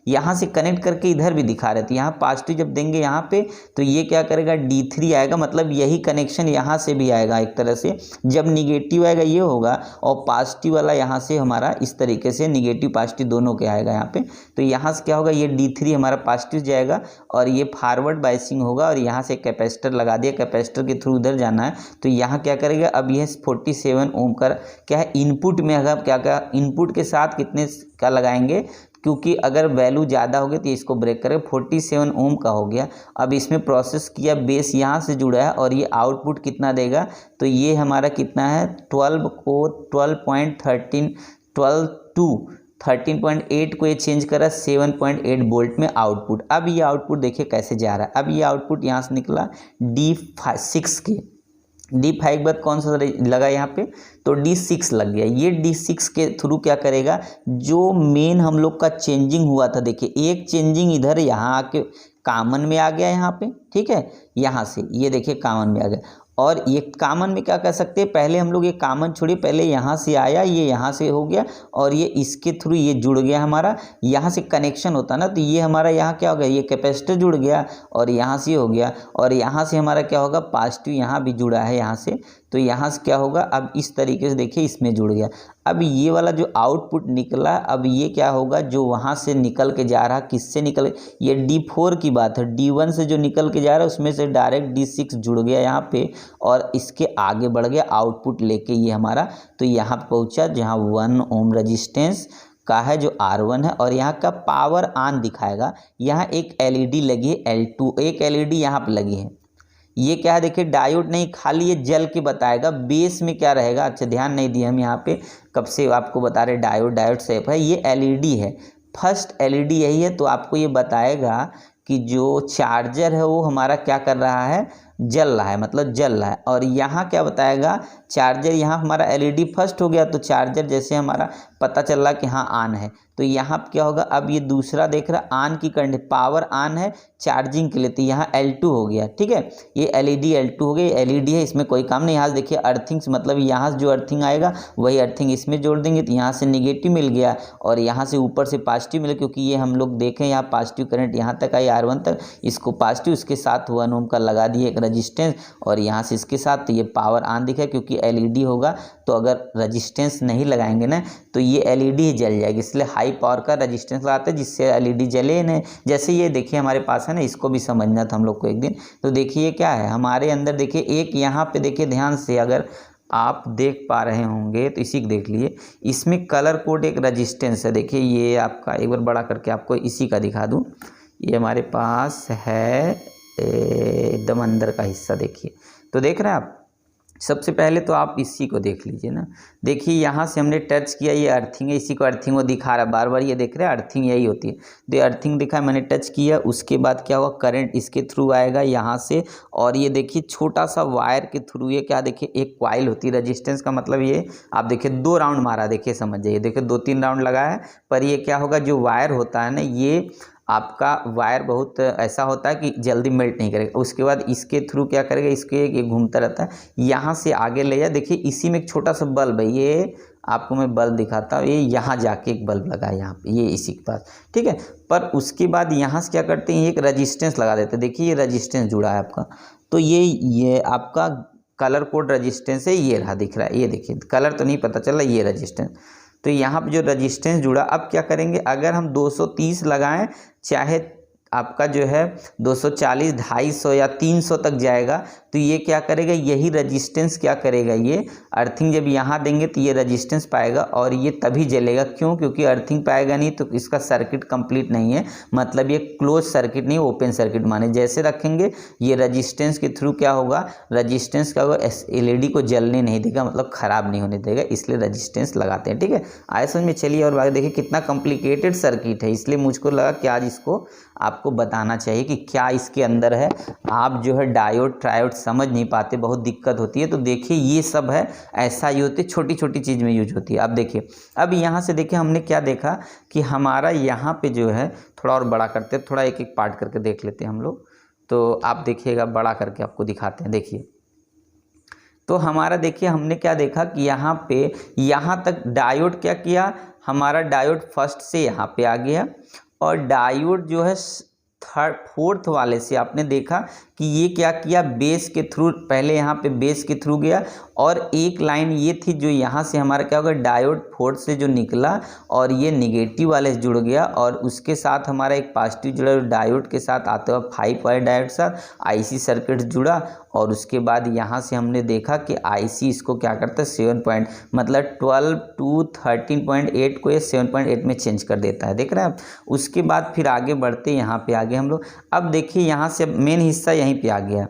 यहाँ से कनेक्ट करके इधर भी दिखा रहे थे, यहाँ पॉजिटिव जब देंगे यहाँ पे तो ये क्या करेगा, D3 आएगा, मतलब यही कनेक्शन यहाँ से भी आएगा एक तरह से। जब निगेटिव आएगा ये होगा और पॉजिटिव वाला यहाँ से हमारा इस तरीके से निगेटिव पॉजिटिव दोनों के आएगा यहाँ पे। तो यहाँ से क्या होगा, ये D3 हमारा पॉजिटिव जाएगा और ये फॉरवर्ड बाइसिंग होगा, और यहाँ से कैपेसिटर लगा दिया, कैपेसिटर के थ्रू उधर जाना है, तो यहाँ क्या करेगा, अब यह 47 ओम का क्या है इनपुट में, अगर क्या क्या इनपुट के साथ कितने का लगाएंगे, क्योंकि अगर वैल्यू ज़्यादा होगी तो इसको ब्रेक करेगा, 47 ओम का हो गया। अब इसमें प्रोसेस किया, बेस यहाँ से जुड़ा है और ये आउटपुट कितना देगा, तो ये हमारा कितना है, 12 को 13.8 को ये चेंज करा 7.8 वोल्ट में आउटपुट। अब ये आउटपुट देखिए कैसे जा रहा है, अब ये आउटपुट यहाँ से निकला D6 के, D5 के बाद कौन सा लगा यहाँ पे, तो D6 लग गया। ये D6 के थ्रू क्या करेगा, जो मेन हम लोग का चेंजिंग हुआ था, देखिए एक चेंजिंग इधर यहाँ आके कॉमन में आ गया यहाँ पे, ठीक है, यहाँ से ये देखिए कॉमन में आ गया। और ये कॉमन में क्या कर सकते हैं, पहले हम लोग ये कॉमन छोड़िए, पहले यहाँ से आया, ये यहाँ से हो गया और ये इसके थ्रू ये जुड़ गया हमारा, यहाँ से कनेक्शन होता ना, तो ये हमारा यहाँ क्या हो गया, ये कैपेसिटर जुड़ गया और यहाँ से हो गया, और यहाँ से हमारा क्या होगा, पॉजिटिव यहाँ भी जुड़ा है यहाँ से, तो यहाँ से क्या होगा, अब इस तरीके से देखिए इसमें जुड़ गया। अब ये वाला जो आउटपुट निकला, अब ये क्या होगा, जो वहाँ से निकल के जा रहा, किससे निकल, ये D4 की बात है, D1 से जो निकल के जा रहा है उसमें से डायरेक्ट D6 जुड़ गया यहाँ पे, और इसके आगे बढ़ गया आउटपुट लेके ये हमारा, तो यहाँ पहुँचा जहाँ 1 ओम रजिस्टेंस का है जो R1 है, और यहाँ का पावर ऑन दिखाएगा। यहाँ एक LED लगी है L2, एक LED यहाँ पे लगी है। ये क्या है, देखिए डायोड नहीं, खाली ये जल के बताएगा बेस में क्या रहेगा। अच्छा ध्यान नहीं दिए हम यहाँ पे, कब से आपको बता रहे डायोड सेफ है, ये LED है, फर्स्ट LED यही है। तो आपको ये बताएगा कि जो चार्जर है वो हमारा क्या कर रहा है, जल रहा है, मतलब जल रहा है। और यहाँ क्या बताएगा, चार्जर, यहाँ हमारा एलईडी फर्स्ट हो गया तो चार्जर जैसे हमारा पता चल रहा कि हाँ ऑन है, तो यहाँ क्या होगा, अब ये दूसरा देख रहा ऑन की कंडीशन, पावर ऑन है चार्जिंग के लिए, तो यहाँ L2 हो गया। ठीक है, ये एलईडी L2 हो गई, एलईडी है, इसमें कोई काम नहीं। यहाँ से देखिए अर्थिंग, मतलब यहाँ से जो अर्थिंग आएगा वही अर्थिंग इसमें जोड़ देंगे, तो यहाँ से नेगेटिव मिल गया और यहाँ से ऊपर से पॉजिटिव मिला, क्योंकि ये हम लोग देखें यहाँ पॉजिटिव करंट यहाँ तक आई R1 तक, इसको पॉजिटिव, उसके साथ 1 ओम का लगा दिए एक रजिस्टेंस, और यहाँ से इसके साथ, तो ये पावर ऑन दिखा, क्योंकि एलईडी होगा तो अगर रजिस्टेंस नहीं लगाएंगे ना तो ये एलईडी ही जल जाएगी, इसलिए हाई पावर का रजिस्टेंस लगाते हैं जिससे एलईडी जले नहीं। जैसे ये देखिए हमारे पास है ना, इसको भी समझना था हम लोग को एक दिन। तो देखिए क्या है हमारे अंदर, देखिए एक यहाँ पे देखिए ध्यान से, अगर आप देख पा रहे होंगे तो इसी को देख लिए, इसमें कलर कोड एक रजिस्टेंस है। देखिए ये आपका, एक बार बड़ा करके आपको इसी का दिखा दूँ, ये हमारे पास है एकदम अंदर का हिस्सा, देखिए तो देख रहे हैं आप। सबसे पहले तो आप इसी को देख लीजिए ना, देखिए यहाँ से हमने टच किया, ये अर्थिंग है, इसी को अर्थिंग वो दिखा रहा है बार बार, ये देख रहे हैं अर्थिंग यही होती है, तो ये अर्थिंग दिखा, मैंने टच किया, उसके बाद क्या हुआ, करंट इसके थ्रू आएगा यहाँ से, और ये देखिए छोटा सा वायर के थ्रू, ये क्या देखिए एक कॉइल होती है, रजिस्टेंस का मतलब ये आप देखिए 2 राउंड मारा, देखिए समझ जाइए, देखिए 2-3 राउंड लगा है, पर ये क्या होगा, जो वायर होता है ना, ये आपका वायर बहुत ऐसा होता है कि जल्दी मेल्ट नहीं करेगा, उसके बाद इसके थ्रू क्या करेगा, इसके ये घूमता रहता है, यहाँ से आगे ले जा, देखिए इसी में एक छोटा सा बल्ब है, ये आपको मैं बल्ब दिखाता हूँ, ये यहाँ जाके एक बल्ब लगा है यहाँ पे, ये इसी के पास। ठीक है, पर उसके बाद यहाँ से क्या करते हैं, एक रजिस्टेंस लगा देते हैं, देखिए ये रजिस्टेंस जुड़ा है आपका, तो ये आपका कलर कोड रजिस्टेंस है, ये रहा दिख रहा है, ये देखिए कलर तो नहीं पता चल रहा, ये रजिस्टेंस, तो यहाँ पे जो रजिस्टेंस जुड़ा, अब क्या करेंगे, अगर हम 230 लगाएं, चाहे आपका जो है 240, 250 या 300 तक जाएगा, तो ये क्या करेगा, यही रजिस्टेंस क्या करेगा, ये अर्थिंग जब यहाँ देंगे तो ये रजिस्टेंस पाएगा और ये तभी जलेगा। क्यों? क्योंकि अर्थिंग पाएगा नहीं तो इसका सर्किट कंप्लीट नहीं है, मतलब ये क्लोज सर्किट नहीं, ओपन सर्किट माने। जैसे रखेंगे ये रजिस्टेंस के थ्रू क्या होगा, रजिस्टेंस क्या होगा, एलईडी को जलने नहीं देगा, मतलब ख़राब नहीं होने देगा, इसलिए रजिस्टेंस लगाते हैं। ठीक है, आए समझ में। चलिए और बात देखिए, कितना कॉम्प्लिकेटेड सर्किट है, इसलिए मुझको लगा कि आज इसको आपको बताना चाहिए कि क्या इसके अंदर है। आप जो है डायोड ट्रायोड समझ नहीं पाते, बहुत दिक्कत होती है। तो देखिए ये सब है, ऐसा ही होती है, छोटी छोटी चीज़ में यूज होती है। अब देखिए, अब यहाँ से देखिए हमने क्या देखा कि हमारा यहाँ पे जो है, थोड़ा और बड़ा करते हैं, थोड़ा एक एक पार्ट करके देख लेते हैं हम लोग। तो आप देखिएगा, बड़ा करके आपको दिखाते हैं। देखिए तो हमारा देखिए हमने क्या देखा कि यहाँ पे, यहाँ तक डायोड क्या किया, हमारा डायोड फर्स्ट से यहाँ पे आ गया, और डायोड जो है फोर्थ वाले से आपने देखा कि ये क्या किया, बेस के थ्रू, पहले यहाँ पे बेस के थ्रू गया, और एक लाइन ये थी जो यहाँ से हमारा क्या होगा, डायोड फोर्थ से जो निकला और ये निगेटिव वाले से जुड़ गया, और उसके साथ हमारा एक पॉजिटिव जुड़ा, डायोड के साथ आते हुए 5 वाले डायोड के साथ आईसी सर्किट जुड़ा। और उसके बाद यहाँ से हमने देखा कि आईसी इसको क्या करता है, 7 पॉइंट, मतलब 12 to 13.8 को ये 7.8 में चेंज कर देता है, देख रहे हैं आप। उसके बाद फिर आगे बढ़ते, यहाँ पे आगे हम लोग, अब देखिए यहाँ से मेन हिस्सा यहीं पे आ गया।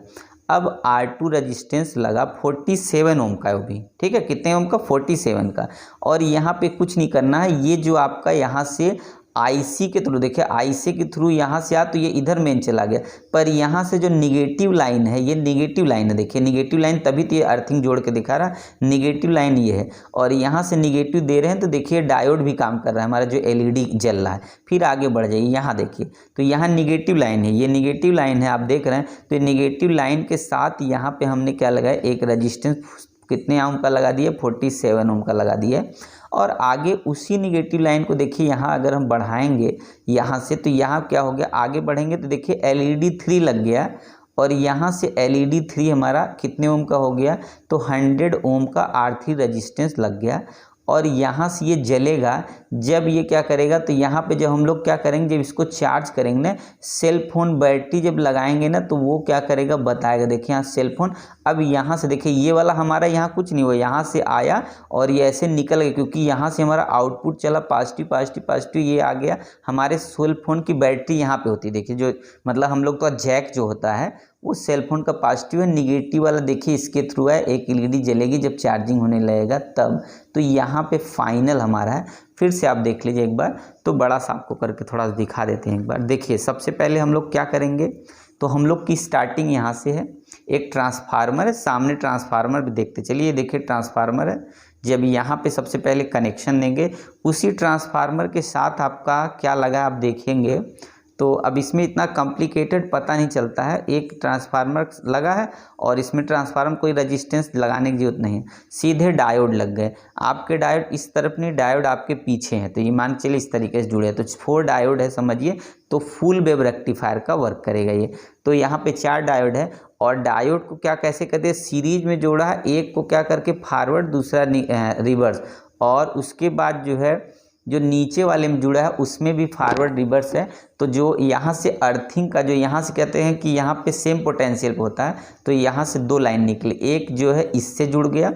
अब R2 रजिस्टेंस लगा 47 ओम का, वो भी ठीक है, कितने ओम का, 47 का। और यहाँ पे कुछ नहीं करना है, ये जो आपका यहाँ से आईसी के थ्रू, देखिए आईसी के थ्रू यहाँ से आ तो ये इधर मेन चला गया, पर यहाँ से जो निगेटिव लाइन है, ये निगेटिव लाइन है, देखिए निगेटिव लाइन, तभी तो ये अर्थिंग जोड़ के दिखा रहा, निगेटिव लाइन ये है, और यहाँ से निगेटिव दे रहे हैं, तो देखिए डायोड भी काम कर रहा है, हमारा जो एलईडी जल रहा है। फिर आगे बढ़ जाइए, यहाँ देखिए, तो यहाँ निगेटिव लाइन है, ये निगेटिव लाइन है, आप देख रहे हैं। तो निगेटिव लाइन के साथ यहाँ पे हमने क्या लगाया, एक रजिस्टेंस कितने ओम का लगा दिया, 47 ओम का लगा दिया। और आगे उसी निगेटिव लाइन को देखिए, यहाँ अगर हम बढ़ाएंगे यहाँ से, तो यहाँ क्या हो गया, आगे बढ़ेंगे तो देखिए एलईडी 3 लग गया, और यहाँ से एलईडी 3 हमारा कितने ओम का हो गया, तो 100 ओम का R3 रजिस्टेंस लग गया। और यहाँ से ये जलेगा, जब ये क्या करेगा, तो यहाँ पे जब हम लोग क्या करेंगे, जब इसको चार्ज करेंगे ना, सेल फोन बैटरी जब लगाएंगे ना, तो वो क्या करेगा बताएगा। देखिए यहाँ सेल फोन, अब यहाँ से देखिए ये वाला हमारा यहाँ कुछ नहीं हुआ, यहाँ से आया और ये ऐसे निकल गया, क्योंकि यहाँ से हमारा आउटपुट चला पॉजिटिव पॉजिटिव पॉजिटिव, ये आ गया। हमारे सेल फोन की बैटरी यहाँ पे होती है, देखिए जो मतलब हम लोग का जैक जो होता है वो सेल फोन का पॉजिटिव है, निगेटिव वाला देखिए इसके थ्रू है, एक एलईडी जलेगी जब चार्जिंग होने लगेगा तब। तो यहाँ पे फाइनल हमारा है। फिर से आप देख लीजिए एक बार, तो बड़ा सा आपको करके थोड़ा सा दिखा देते हैं एक बार। देखिए सबसे पहले हम लोग क्या करेंगे, तो हम लोग की स्टार्टिंग यहाँ से है, एक ट्रांसफार्मर है, सामने ट्रांसफार्मर भी देखते चलिए। ये देखिए ट्रांसफार्मर है, जब यहाँ पे सबसे पहले कनेक्शन देंगे उसी ट्रांसफार्मर के साथ आपका क्या लगा आप देखेंगे। तो अब इसमें इतना कॉम्प्लिकेटेड पता नहीं चलता है, एक ट्रांसफार्मर लगा है और इसमें ट्रांसफार्मर कोई रेजिस्टेंस लगाने की जरूरत नहीं है, सीधे डायोड लग गए। आपके डायोड इस तरफ नहीं, डायोड आपके पीछे हैं, तो ये मान चलिए इस तरीके से जुड़े हैं। तो 4 डायोड है समझिए, तो फुल वेव रेक्टिफायर का वर्क करेगा ये। तो यहाँ पे 4 डायोड है और डायोड को क्या कैसे करते हैं, सीरीज में जोड़ा है, एक को क्या करके फॉरवर्ड दूसरा रिवर्स, और उसके बाद जो है जो नीचे वाले में जुड़ा है उसमें भी फॉरवर्ड रिवर्स है। तो जो यहाँ से अर्थिंग का जो यहाँ से कहते हैं कि यहाँ पे सेम पोटेंशियल होता है, तो यहाँ से 2 लाइन निकले, एक जो है इससे जुड़ गया,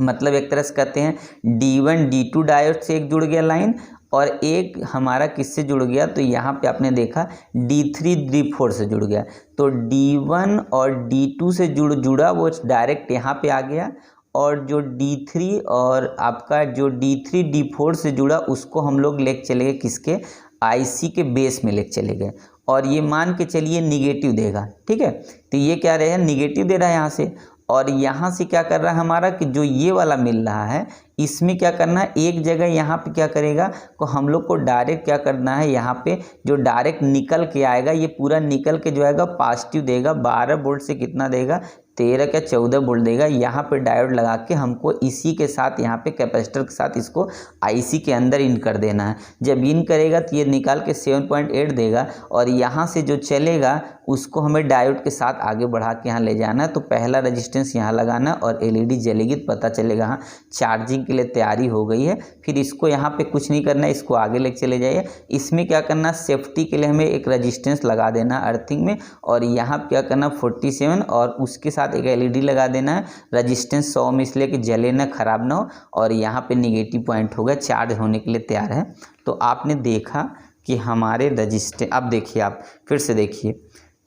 मतलब एक तरह से कहते हैं D1 D2 डायोड से एक जुड़ गया लाइन, और एक हमारा किससे जुड़ गया, तो यहाँ पे आपने देखा D3 D4 से जुड़ गया। तो D1 और D2 से जुड़ा वो डायरेक्ट यहाँ पे आ गया, और जो D3 और आपका जो D3 D4 से जुड़ा उसको हम लोग लेके चले गए किसके, IC के बेस में लेके चले गए, और ये मान के चलिए निगेटिव देगा, ठीक है। तो ये क्या रहेगा, निगेटिव दे रहा है यहाँ से, और यहाँ से क्या कर रहा है हमारा कि जो ये वाला मिल रहा है इसमें क्या करना है, एक जगह यहाँ पे क्या करेगा को हम लोग को डायरेक्ट क्या करना है, यहाँ पे जो डायरेक्ट निकल के आएगा ये पूरा निकल के जो आएगा पॉजिटिव देगा, 12 वोल्ट से कितना देगा, 13 क्या 14 वोल्ट देगा। यहाँ पे डायोड लगा के हमको इसी के साथ यहाँ पे कैपेसिटर के साथ इसको IC के अंदर इन कर देना है। जब इन करेगा तो ये निकाल के 7.8 देगा, और यहाँ से जो चलेगा उसको हमें डायोड के साथ आगे बढ़ा के यहाँ ले जाना है। तो पहला रेजिस्टेंस यहाँ लगाना और LED जलेगी तो पता चलेगा हाँ चार्जिंग के लिए तैयारी हो गई है। फिर इसको यहाँ पे कुछ नहीं करना है, इसको आगे लेके चले जाइए। इसमें क्या करना, सेफ्टी के लिए हमें एक रेजिस्टेंस लगा देना अर्थिंग में, और यहाँ क्या करना 47 और उसके साथ एक LED लगा देना है रेजिस्टेंस 100 में, इसलिए कि जले ना खराब ना हो, और यहाँ पे निगेटिव पॉइंट होगा, चार्ज होने के लिए तैयार है। तो आपने देखा कि हमारे रजिस्टेंस, अब देखिए आप फिर से देखिए,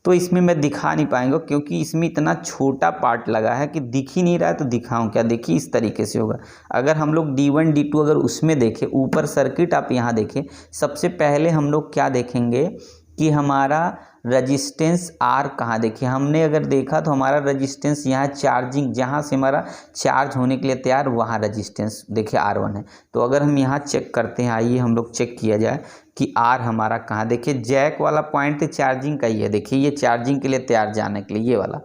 तो इसमें मैं दिखा नहीं पाएंगे क्योंकि इसमें इतना छोटा पार्ट लगा है कि दिख ही नहीं रहा है, तो दिखाऊं क्या, देखिए इस तरीके से होगा। अगर हम लोग D1 D2 अगर उसमें देखें, ऊपर सर्किट आप यहाँ देखें, सबसे पहले हम लोग क्या देखेंगे कि हमारा रजिस्टेंस R कहाँ, देखिए हमने अगर देखा तो हमारा रजिस्टेंस यहाँ चार्जिंग, जहाँ से हमारा चार्ज होने के लिए तैयार वहाँ रजिस्टेंस देखिए R1 है। तो अगर हम यहाँ चेक करते हैं, आइए हम लोग चेक किया जाए कि R हमारा कहाँ, देखिए जैक वाला पॉइंट तो चार्जिंग का ही है, देखिए ये चार्जिंग के लिए तैयार जाने के लिए ये वाला।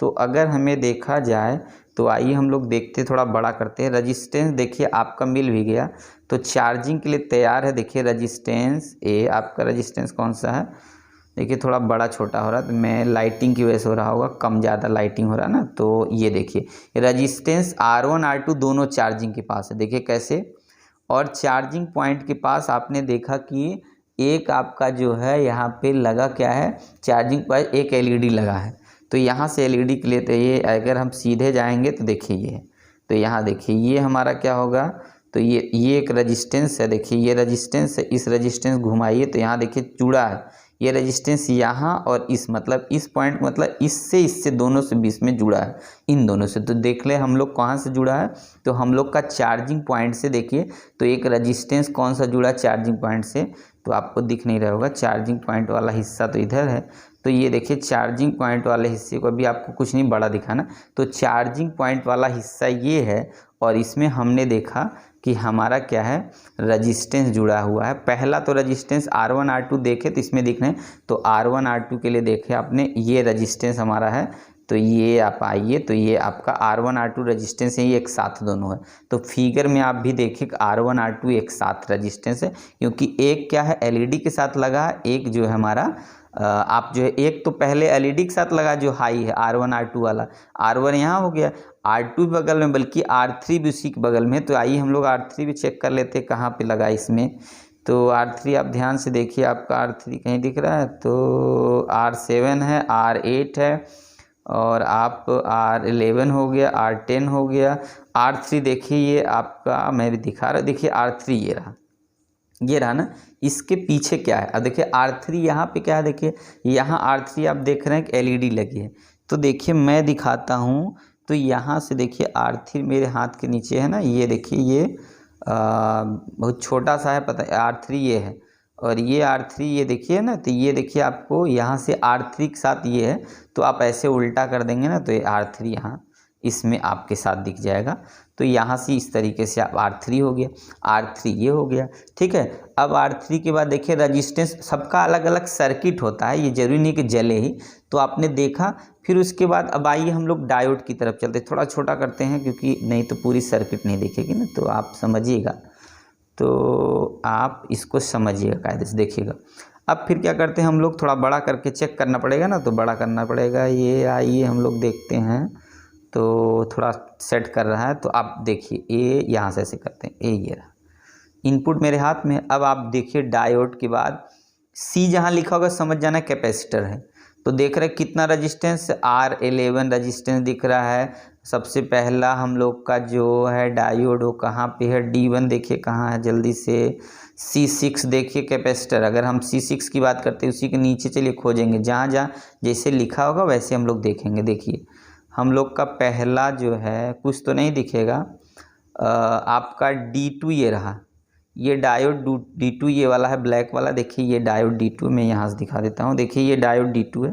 तो अगर हमें देखा जाए तो आइए हम लोग देखते, थोड़ा बड़ा करते हैं। रजिस्टेंस देखिए आपका मिल भी गया, तो चार्जिंग के लिए तैयार है। देखिए रजिस्टेंस A, आपका रजिस्टेंस कौन सा है, देखिए थोड़ा बड़ा छोटा हो रहा है, तो मैं लाइटिंग की वजह से हो रहा होगा, कम ज़्यादा लाइटिंग हो रहा है ना। तो ये देखिए रजिस्टेंस R1 R2 दोनों चार्जिंग के पास है, देखिए कैसे, और चार्जिंग पॉइंट के पास आपने देखा कि एक आपका जो है यहाँ पे लगा क्या है, चार्जिंग पॉइंट एक LED लगा है। तो यहाँ से LED के लिए तो ये अगर हम सीधे जाएंगे तो देखिए ये, तो यहाँ देखिए ये हमारा क्या होगा, तो ये एक रजिस्टेंस है, देखिए ये रजिस्टेंस है, इस रजिस्टेंस घुमाइए तो यहाँ देखिए जुड़ा है ये रजिस्टेंस यहाँ, और इस मतलब इस पॉइंट मतलब इससे दोनों से बीच में जुड़ा है, इन दोनों से। तो देख ले हम लोग कहाँ से जुड़ा है, तो हम लोग का चार्जिंग पॉइंट से, देखिए तो एक रजिस्टेंस कौन सा जुड़ा है चार्जिंग पॉइंट से, तो आपको दिख नहीं रहा होगा, चार्जिंग पॉइंट वाला हिस्सा तो इधर है। तो ये देखिए चार्जिंग पॉइंट वाले हिस्से को अभी आपको कुछ नहीं बड़ा दिखाना, तो चार्जिंग पॉइंट वाला हिस्सा ये है, और इसमें हमने देखा कि हमारा क्या है, रजिस्टेंस जुड़ा हुआ है। पहला तो रजिस्टेंस R1 R2 देखे तो इसमें दिख रहे हैं, तो R1 R2 के लिए देखे आपने, ये रजिस्टेंस हमारा है। तो ये आप आइए, तो ये आपका R1 R2 रजिस्टेंस है, ये एक साथ दोनों है। तो फिगर में आप भी देखिए R1 R2 एक साथ रजिस्टेंस है, क्योंकि एक क्या है LED के साथ लगा, एक जो है हमारा आप जो है एक तो पहले LED के साथ लगा जो हाई है R1 R2 वाला, R1 यहाँ हो गया, R2 बगल में, बल्कि R3 भी उसी के बगल में। तो आइए हम लोग R3 भी चेक कर लेते हैं कहाँ पे लगा इसमें। तो R3 आप ध्यान से देखिए, आपका R3 कहीं दिख रहा है, तो R7 है, R8 है, और आप R11 हो गया, R10 हो गया, R3 देखिए ये आपका मैं भी दिखा रहा, देखिए R3 ये रहा ना, इसके पीछे क्या है, अब देखिए R3 यहाँ पे क्या है, देखिए यहाँ R3 आप देख रहे हैं कि LED लगी है। तो देखिए मैं दिखाता हूँ, तो यहाँ से देखिए R3 मेरे हाथ के नीचे है ना, ये देखिए ये बहुत छोटा सा है, पता है R3 ये है, और ये R3 ये देखिए ना, तो ये देखिए आपको यहाँ से R3 के साथ ये है, तो आप ऐसे उल्टा कर देंगे ना तो ये R3 यहाँ इसमें आपके साथ दिख जाएगा। तो यहाँ से इस तरीके से आप R3 हो गया, R3 ये हो गया, ठीक है। अब R3 के बाद देखिए रजिस्टेंस, सबका अलग अलग सर्किट होता है, ये जरूरी नहीं कि जले ही, तो आपने देखा। फिर उसके बाद अब आइए हम लोग डायोड की तरफ चलते, थोड़ा छोटा करते हैं क्योंकि नहीं तो पूरी सर्किट नहीं दिखेगी ना, तो आप समझिएगा, तो आप इसको समझिएगा कायदे से देखिएगा। अब फिर क्या करते हैं हम लोग, थोड़ा बड़ा करके चेक करना पड़ेगा ना, तो बड़ा करना पड़ेगा। ये आइए हम लोग देखते हैं, तो थोड़ा सेट कर रहा है, तो आप देखिए ये यहाँ से ऐसे करते हैं, ये रहा इनपुट मेरे हाथ में। अब आप देखिए डायोड के बाद C जहाँ लिखा होगा समझ जाना कैपेसिटर है। तो देख रहे कितना रजिस्टेंस, R11 रजिस्टेंस दिख रहा है। सबसे पहला हम लोग का जो है डायोड वो कहाँ पे है, D1 देखिए कहाँ है जल्दी से, C6 देखिए कैपेसिटर। अगर हम C6 की बात करते हैं उसी के नीचे चलिए खोजेंगे, जहाँ जहाँ जैसे लिखा होगा वैसे हम लोग देखेंगे। देखिए हम लोग का पहला जो है कुछ तो नहीं दिखेगा, आपका D2 ये रहा, ये डायोड D2 ये वाला है ब्लैक वाला, देखिए ये डायोड D2 मैं यहाँ से दिखा देता हूँ। देखिए ये डायोड D2 है,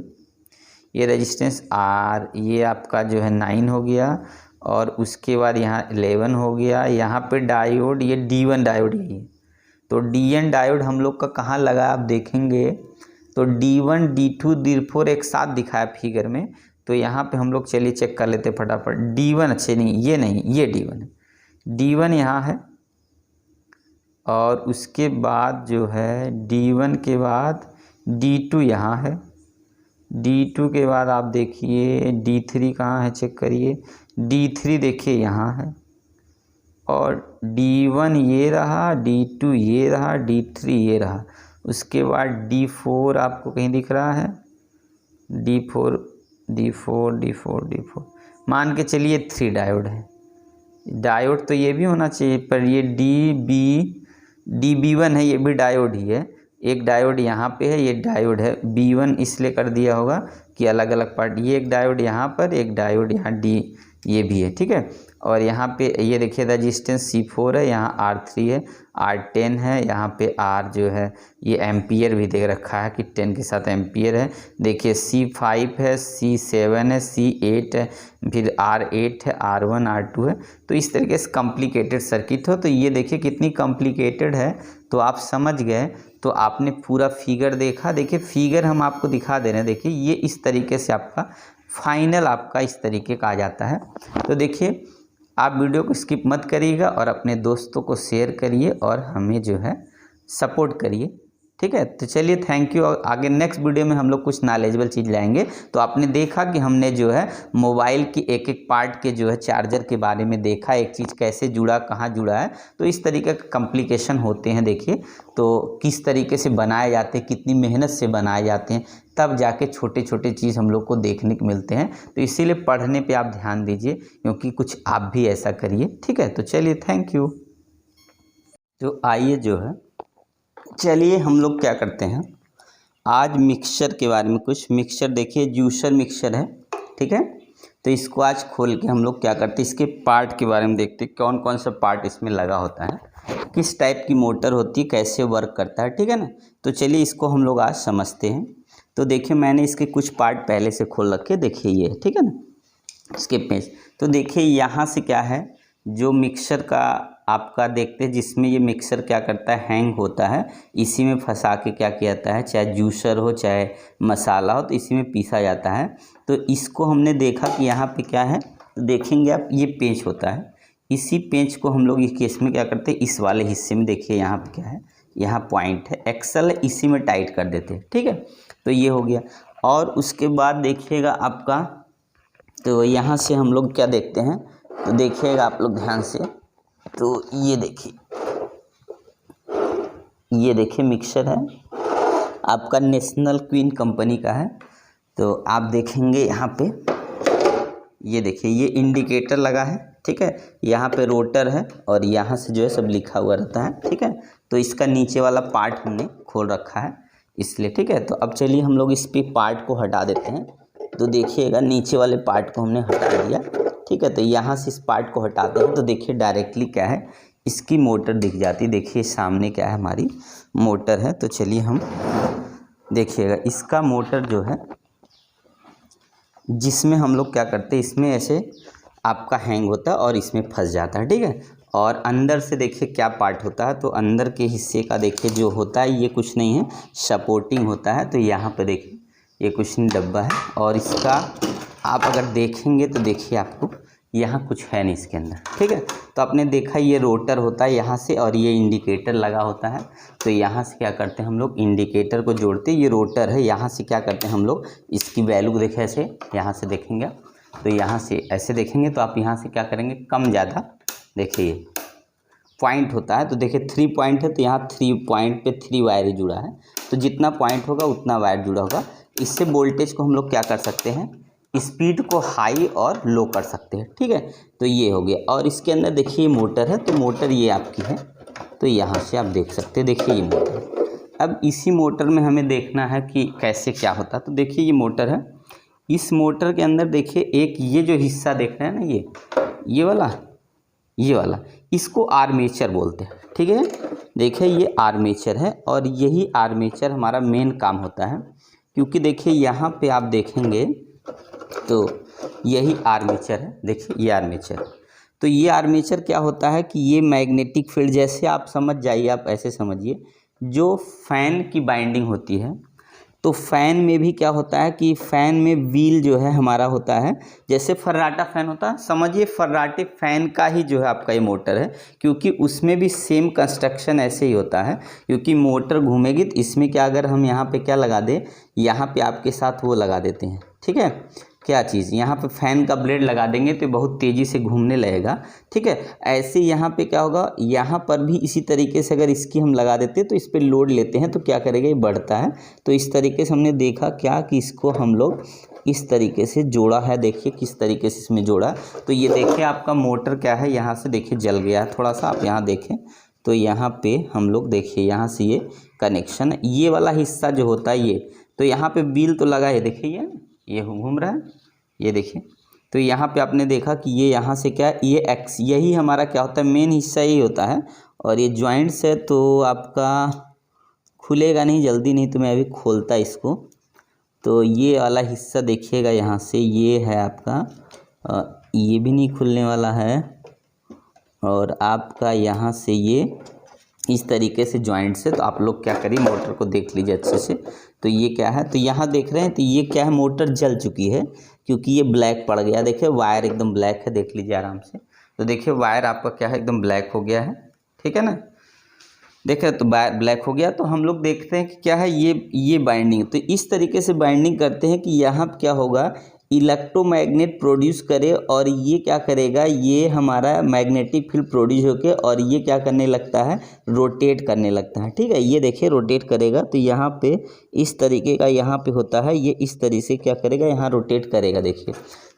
ये रेजिस्टेंस R, ये आपका जो है 9 हो गया, और उसके बाद यहाँ 11 हो गया। यहाँ पे डायोड ये D1 डायोड यही है, तो DN डायोड हम लोग का कहाँ लगा आप देखेंगे, तो D1 D2 D4 एक साथ दिखाया फिगर में। तो यहाँ पे हम लोग चलिए चेक कर लेते फटाफट। D1 अच्छे नहीं, ये D1 है, D1 यहाँ है, और उसके बाद जो है D1 के बाद D2 यहाँ है, D2 के बाद आप देखिए D3 कहाँ है चेक करिए, D3 देखिए यहाँ है, और D1 ये रहा, D2 ये रहा, D3 ये रहा। उसके बाद D4 आपको कहीं दिख रहा है, D4 मान के चलिए 3 डायोड है। डायोड तो ये भी होना चाहिए, पर ये DB1 है, ये भी डायोड ही है। एक डायोड यहाँ पे है, ये डायोड है B1 इसलिए कर दिया होगा कि अलग अलग पार्ट, ये एक डायोड यहाँ पर, एक डायोड यहाँ D ये भी है, ठीक है। और यहाँ पे ये देखिए रजिस्टेंस C4 है, यहाँ R3 है, R10 है, यहाँ पे R जो है ये एम्पियर भी दे रखा है कि 10 के साथ एम्पियर है। देखिए C5 है, C7 है, C8 है, फिर R8 है, R1 R2 है। तो इस तरीके से कॉम्प्लिकेटेड सर्किट हो, तो ये देखिए कितनी कॉम्प्लिकेटेड है, तो आप समझ गए। तो आपने पूरा फिगर देखा, देखिए फिगर हम आपको दिखा दे रहे हैं, देखिए ये इस तरीके से आपका फाइनल आपका इस तरीके का आ जाता है। तो देखिए आप वीडियो को स्किप मत करिएगा और अपने दोस्तों को शेयर करिए और हमें जो है सपोर्ट करिए, ठीक है। तो चलिए थैंक यू, आगे नेक्स्ट वीडियो में हम लोग कुछ नॉलेजेबल चीज़ लाएंगे। तो आपने देखा कि हमने जो है मोबाइल की एक एक पार्ट के जो है चार्जर के बारे में देखा, एक चीज़ कैसे जुड़ा, कहाँ जुड़ा है, तो इस तरीके का कॉम्प्लिकेशन होते हैं। देखिए तो किस तरीके से बनाए जाते हैं, कितनी मेहनत से बनाए जाते हैं, तब जाके छोटे छोटे चीज़ हम लोग को देखने को मिलते हैं। तो इसीलिए पढ़ने पे आप ध्यान दीजिए, क्योंकि कुछ आप भी ऐसा करिए, ठीक है। तो चलिए थैंक यू। तो आइए जो है चलिए हम लोग क्या करते हैं, आज मिक्सचर के बारे में कुछ, मिक्सचर देखिए जूसर मिक्सचर है, ठीक है। तो इसको आज खोल के हम लोग क्या करते हैं, इसके पार्ट के बारे में देखते हैं, कौन कौन सा पार्ट इसमें लगा होता है, किस टाइप की मोटर होती है, कैसे वर्क करता है, ठीक है ना। तो चलिए इसको हम लोग आज समझते हैं। तो देखिए मैंने इसके कुछ पार्ट पहले से खोल रखे, देखिए ये, ठीक है ना, इसके पेज। तो देखिए यहाँ से क्या है, जो मिक्सर का आपका देखते हैं, जिसमें ये मिक्सर क्या करता है, हैंग होता है, इसी में फंसा के क्या किया जाता है, चाहे जूसर हो चाहे मसाला हो, तो इसी में पीसा जाता है। तो इसको हमने देखा कि यहाँ पे क्या है, तो देखेंगे आप ये पेंच होता है, इसी पेंच को हम लोग इस केस में क्या करते हैं, इस वाले हिस्से में देखिए यहाँ पे क्या है, यहाँ पॉइंट है, एक्सल है, इसी में टाइट कर देते हैं, ठीक है। तो ये हो गया। और उसके बाद देखिएगा आपका, तो यहाँ से हम लोग क्या देखते हैं, तो देखिएगा आप लोग ध्यान से, तो ये देखिए मिक्सर है आपका, नेशनल क्वीन कंपनी का है। तो आप देखेंगे यहाँ पे, ये देखिए ये इंडिकेटर लगा है, ठीक है, यहाँ पे रोटर है, और यहाँ से जो है सब लिखा हुआ रहता है, ठीक है। तो इसका नीचे वाला पार्ट हमने खोल रखा है इसलिए, ठीक है। तो अब चलिए हम लोग इस पे पार्ट को हटा देते हैं। तो देखिएगा नीचे वाले पार्ट को हमने हटा दिया, ठीक है। तो यहाँ से इस पार्ट को हटाते हैं, तो देखिए डायरेक्टली क्या है इसकी मोटर दिख जाती। देखिए सामने क्या है, हमारी मोटर है। तो चलिए हम देखिएगा, इसका मोटर जो है, जिसमें हम लोग क्या करते हैं, इसमें ऐसे आपका हैंग होता है और इसमें फंस जाता है, ठीक है। और अंदर से देखिए क्या पार्ट होता है। तो अंदर के हिस्से का देखिए जो होता है, ये कुछ नहीं है, सपोर्टिंग होता है। तो यहाँ पे देखिए ये कुछ नहीं, डब्बा है। और इसका आप अगर देखेंगे तो देखिए आपको यहाँ कुछ है नहीं इसके अंदर, ठीक है। तो आपने देखा ये रोटर होता है यहाँ से, और ये इंडिकेटर लगा होता है। तो यहाँ से क्या करते हैं हम लोग, इंडिकेटर को जोड़ते हैं। ये रोटर है, यहाँ से क्या करते हैं हम लोग, इसकी वैल्यू देखें ऐसे, यहाँ से देखेंगे तो यहाँ से ऐसे देखेंगे तो आप यहाँ से क्या करेंगे, कम ज़्यादा देखिए पॉइंट होता है। तो देखिए 3 पॉइंट है, तो यहाँ 3 पॉइंट पे 3 वायर जुड़ा है। तो जितना पॉइंट होगा उतना वायर जुड़ा होगा। इससे वोल्टेज को हम लोग क्या कर सकते हैं, स्पीड को हाई और लो कर सकते हैं, ठीक है। तो ये हो गया। और इसके अंदर देखिए मोटर है, तो मोटर ये आपकी है। तो यहाँ से आप देख सकते हैं, देखिए ये मोटर। अब इसी मोटर में हमें देखना है कि कैसे क्या होता है। तो देखिए ये मोटर है, इस मोटर के अंदर देखिए एक ये जो हिस्सा देख रहे हैं ना, ये वाला इसको आर्मेचर बोलते हैं, ठीक है। देखिए ये आर्मेचर है, और यही आर्मेचर हमारा मेन काम होता है। क्योंकि देखिए यहाँ पे आप देखेंगे तो यही आर्मेचर है, देखिए ये आर्मेचर। तो ये आर्मेचर क्या होता है कि ये मैग्नेटिक फील्ड, जैसे आप समझ जाइए, आप ऐसे समझिए, जो फैन की बाइंडिंग होती है, तो फैन में भी क्या होता है कि फैन में व्हील जो है हमारा होता है, जैसे फर्राटा फैन होता है, समझिए फर्राटे फैन का ही जो है आपका ये मोटर है। क्योंकि उसमें भी सेम कंस्ट्रक्शन ऐसे ही होता है। क्योंकि मोटर घूमेगी तो इसमें क्या, अगर हम यहाँ पे क्या लगा दें, यहाँ पे आपके साथ वो लगा देते हैं, ठीक है, क्या चीज़, यहाँ पे फैन का ब्लेड लगा देंगे तो बहुत तेज़ी से घूमने लगेगा, ठीक है। ऐसे यहाँ पे क्या होगा, यहाँ पर भी इसी तरीके से अगर इसकी हम लगा देते हैं तो इस पर लोड लेते हैं तो क्या करेगा, ये बढ़ता है। तो इस तरीके से हमने देखा क्या कि इसको हम लोग इस तरीके से जोड़ा है। देखिए किस तरीके से इसमें जोड़ा। तो ये देखिए आपका मोटर क्या है, यहाँ से देखिए जल गया है थोड़ा सा, आप यहाँ देखें तो यहाँ पे हम लोग देखिए यहाँ से ये कनेक्शन, ये वाला हिस्सा जो होता है ये, तो यहाँ पे व्हील तो लगा है, देखिए ये घूम रहा है, ये देखिए। तो यहाँ पे आपने देखा कि ये यहाँ से क्या, ये एक्स, यही हमारा क्या होता है, मेन हिस्सा यही होता है। और ये जॉइंट्स है, तो आपका खुलेगा नहीं जल्दी, नहीं तो मैं अभी खोलता इसको। तो ये वाला हिस्सा देखिएगा यहाँ से, ये है आपका, ये भी नहीं खुलने वाला है। और आपका यहाँ से ये इस तरीके से जॉइंट से, तो आप लोग क्या करिए, मोटर को देख लीजिए अच्छे से। तो ये क्या है, तो यहाँ देख रहे हैं, तो ये क्या है, मोटर जल चुकी है क्योंकि ये ब्लैक पड़ गया। देखिए वायर एकदम ब्लैक है, देख लीजिए आराम से। तो देखिए वायर आपका क्या है, एकदम ब्लैक हो गया है, ठीक है ना। देख रहे तो ब्लैक हो गया। तो हम लोग देखते हैं कि क्या है, ये बाइंडिंग, तो इस तरीके से बाइंडिंग करते हैं कि यहाँ क्या होगा, इलेक्ट्रोमैग्नेट प्रोड्यूस करे, और ये क्या करेगा, ये हमारा मैग्नेटिक फील्ड प्रोड्यूस होके, और ये क्या करने लगता है, रोटेट करने लगता है, ठीक है। ये देखिए रोटेट करेगा, तो यहाँ पे इस तरीके का यहाँ पे होता है, ये इस तरीके से क्या करेगा, यहाँ रोटेट करेगा। देखिए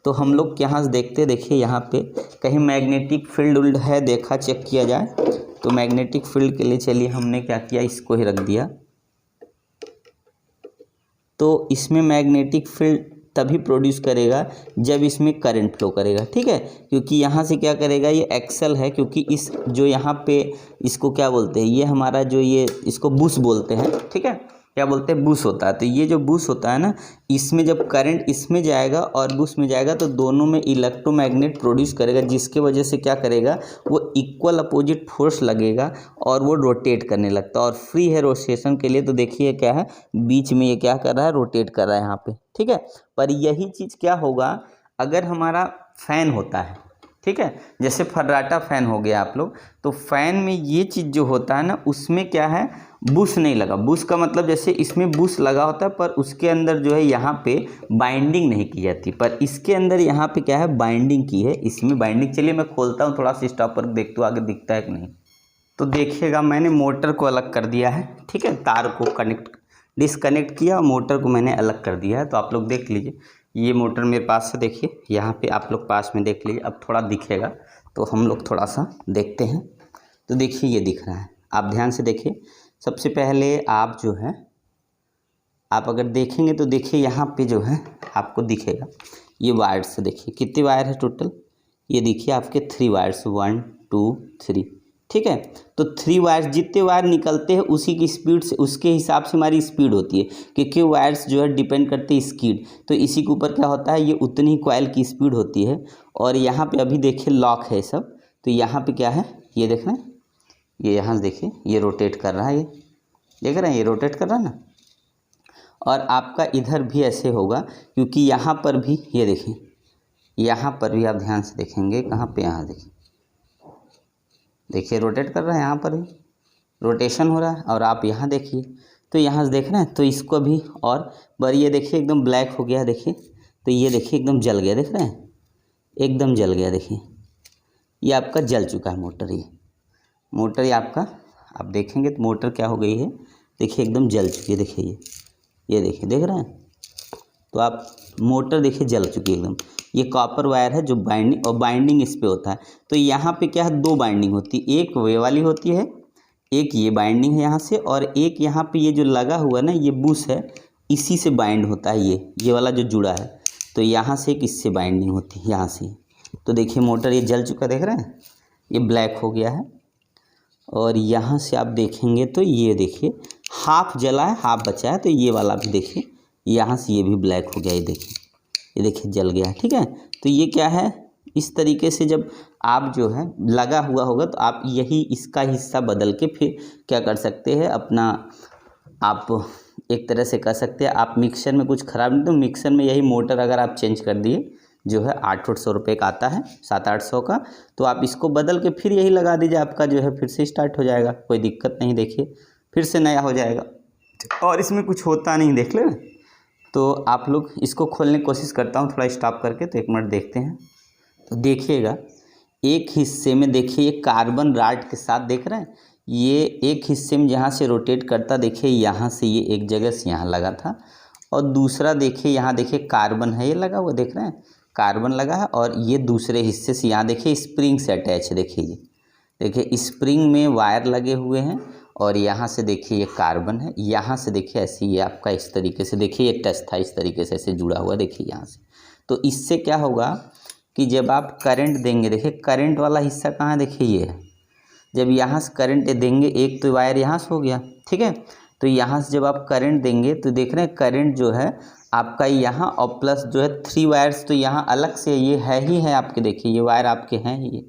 तो हम लोग यहाँ से देखते हैं, देखिए यहाँ पे कहीं मैग्नेटिक फील्ड है, देखा चेक किया जाए। तो मैग्नेटिक फील्ड के लिए चलिए हमने क्या किया, इसको ही रख दिया। तो इसमें मैग्नेटिक फील्ड तभी प्रोड्यूस करेगा जब इसमें करंट फ्लो करेगा, ठीक है। क्योंकि यहाँ से क्या करेगा, ये एक्सल है, क्योंकि इस जो यहाँ पे इसको क्या बोलते हैं, ये हमारा जो ये इसको बुश बोलते हैं, ठीक है, क्या बोलते हैं, बुश होता है। तो ये जो बुश होता है ना, इसमें जब करंट इसमें जाएगा और बुश में जाएगा तो दोनों में इलेक्ट्रोमैग्नेट प्रोड्यूस करेगा, जिसके वजह से क्या करेगा, वो इक्वल अपोजिट फोर्स लगेगा और वो रोटेट करने लगता है। और फ्री है रोटेशन के लिए, तो देखिए क्या है, बीच में ये क्या कर रहा है, रोटेट कर रहा है यहाँ पे, ठीक है। पर यही चीज़ क्या होगा अगर हमारा फैन होता है, ठीक है, जैसे फर्राटा फैन हो गया आप लोग, तो फैन में ये चीज़ जो होता है ना, उसमें क्या है, बुश नहीं लगा। बुश का मतलब जैसे इसमें बुश लगा होता है, पर उसके अंदर जो है यहाँ पे बाइंडिंग नहीं की जाती, पर इसके अंदर यहाँ पे क्या है, बाइंडिंग की है, इसमें बाइंडिंग। चलिए मैं खोलता हूँ थोड़ा सा स्टॉपर, देखते हो आगे दिखता है कि नहीं। तो देखिएगा मैंने मोटर को अलग कर दिया है, ठीक है, तार को डिस्कनेक्ट किया और मोटर को मैंने अलग कर दिया है। तो आप लोग देख लीजिए, ये मोटर मेरे पास है, देखिए यहाँ पे आप लोग पास में देख लीजिए, अब थोड़ा दिखेगा तो हम लोग थोड़ा सा देखते हैं। तो देखिए ये दिख रहा है, आप ध्यान से देखिए। सबसे पहले आप जो है, आप अगर देखेंगे तो देखिए यहाँ पे जो है आपको दिखेगा, ये वायर से देखिए कितने वायर है टोटल, ये देखिए आपके 3 वायर्स, 1 2 3, ठीक है। तो 3 वायर्स, जितने वायर निकलते हैं उसी की स्पीड से, उसके हिसाब से हमारी स्पीड होती है, क्योंकि वायर्स जो है डिपेंड करते हैं स्पीड। तो इसी के ऊपर क्या होता है, ये उतनी ही कॉइल की स्पीड होती है। और यहाँ पे अभी देखिए लॉक है सब, तो यहाँ पे क्या है, ये देख रहे हैं, ये यहाँ से देखिए ये रोटेट कर रहा है, ये देख रहे हैं, ये रोटेट कर रहा है ना। और आपका इधर भी ऐसे होगा, क्योंकि यहाँ पर भी ये देखिए, यहाँ पर भी आप ध्यान से देखेंगे, कहाँ पे, यहाँ देखिए, देखिए रोटेट कर रहा है, यहाँ पर भी रोटेशन हो रहा है। और आप यहाँ देखिए, तो यहाँ से देख रहे हैं, तो इसको भी और बार ये देखिए एकदम ब्लैक हो गया, देखिए, तो ये देखिए एकदम जल गया, देख रहे हैं, एकदम जल गया, देखिए ये आपका जल चुका है मोटर। ये मोटर आपका, आप देखेंगे तो मोटर क्या हो गई है, देखिए एकदम जल चुकी है, देखिए ये देखिए, देख रहे हैं। तो आप मोटर देखिए जल चुकी है एकदम। ये कॉपर वायर है जो बाइंडिंग, और बाइंडिंग इस पे होता है। तो यहाँ पे क्या है, 2 बाइंडिंग होती है, एक वे वाली होती है, एक ये बाइंडिंग है यहाँ से, और एक यहाँ पे ये जो लगा हुआ है ना, ये बुश है, इसी से बाइंड होता है, ये वाला जो जुड़ा है। तो यहाँ से एक इससे बाइंडिंग होती है, यहाँ से। तो देखिए मोटर ये जल चुका, देख रहे हैं, ये ब्लैक हो गया है। और यहाँ से आप देखेंगे तो ये देखिए हाफ जला है, हाफ बचा है। तो ये वाला भी देखिए, यहाँ से ये भी ब्लैक हो गया, ये देखिए जल गया है, ठीक है। तो ये क्या है, इस तरीके से जब आप जो है लगा हुआ होगा, तो आप यही इसका हिस्सा बदल के फिर क्या कर सकते हैं, अपना आप एक तरह से कर सकते हैं। आप मिक्सर में कुछ ख़राब नहीं, तो मिक्सर में यही मोटर अगर आप चेंज कर दिए, जो है 800 रुपये का आता है, 700-800 का, तो आप इसको बदल के फिर यही लगा दीजिए, आपका जो है फिर से स्टार्ट हो जाएगा, कोई दिक्कत नहीं, देखिए फिर से नया हो जाएगा। और इसमें कुछ होता नहीं, देख लें। तो आप लोग इसको खोलने की कोशिश करता हूँ थोड़ा स्टॉप करके, तो 1 मिनट देखते हैं। तो देखिएगा एक हिस्से में देखिए ये कार्बन रॉड के साथ, देख रहे हैं, ये एक हिस्से में जहाँ से रोटेट करता, देखिए यहाँ से ये एक जगह से यहाँ लगा था, और दूसरा देखिए यहाँ देखिए कार्बन है, ये लगा हुआ, देख रहे हैं, कार्बन लगा है। और ये दूसरे हिस्से से यहाँ देखिए स्प्रिंग से अटैच है, देखिए ये देखिए स्प्रिंग में वायर लगे हुए हैं, और यहाँ से देखिए ये कार्बन है, यहाँ से देखिए ऐसे ये आपका इस तरीके से, देखिए ये टच था, इस तरीके से ऐसे जुड़ा हुआ, देखिए यहाँ से। तो इससे क्या होगा कि जब आप करंट देंगे, देखिए करंट वाला हिस्सा कहाँ है, देखिए ये है। जब यहाँ से करंट देंगे, एक तो वायर यहाँ से हो गया, ठीक है। तो यहाँ से जब आप करंट देंगे, तो देख रहे हैं करंट जो है आपका यहाँ, और प्लस जो है 3 वायर्स तो यहाँ अलग से ये है ही है आपके, देखिए ये वायर आपके हैं ही, ये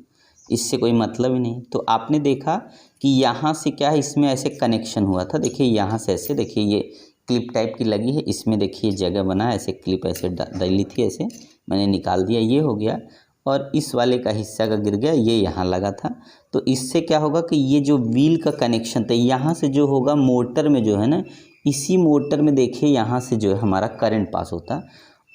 इससे कोई मतलब ही नहीं। तो आपने देखा कि यहाँ से क्या है, इसमें ऐसे कनेक्शन हुआ था, देखिए यहाँ से ऐसे, देखिए ये क्लिप टाइप की लगी है, इसमें देखिए जगह बना, ऐसे क्लिप ऐसे डाली थी, ऐसे मैंने निकाल दिया, ये हो गया। और इस वाले का हिस्सा का गिर गया, ये यहाँ लगा था। तो इससे क्या होगा कि ये जो व्हील का कनेक्शन था, यहाँ से जो होगा मोटर में जो है ना, इसी मोटर में देखिए यहाँ से जो है हमारा करंट पास होता,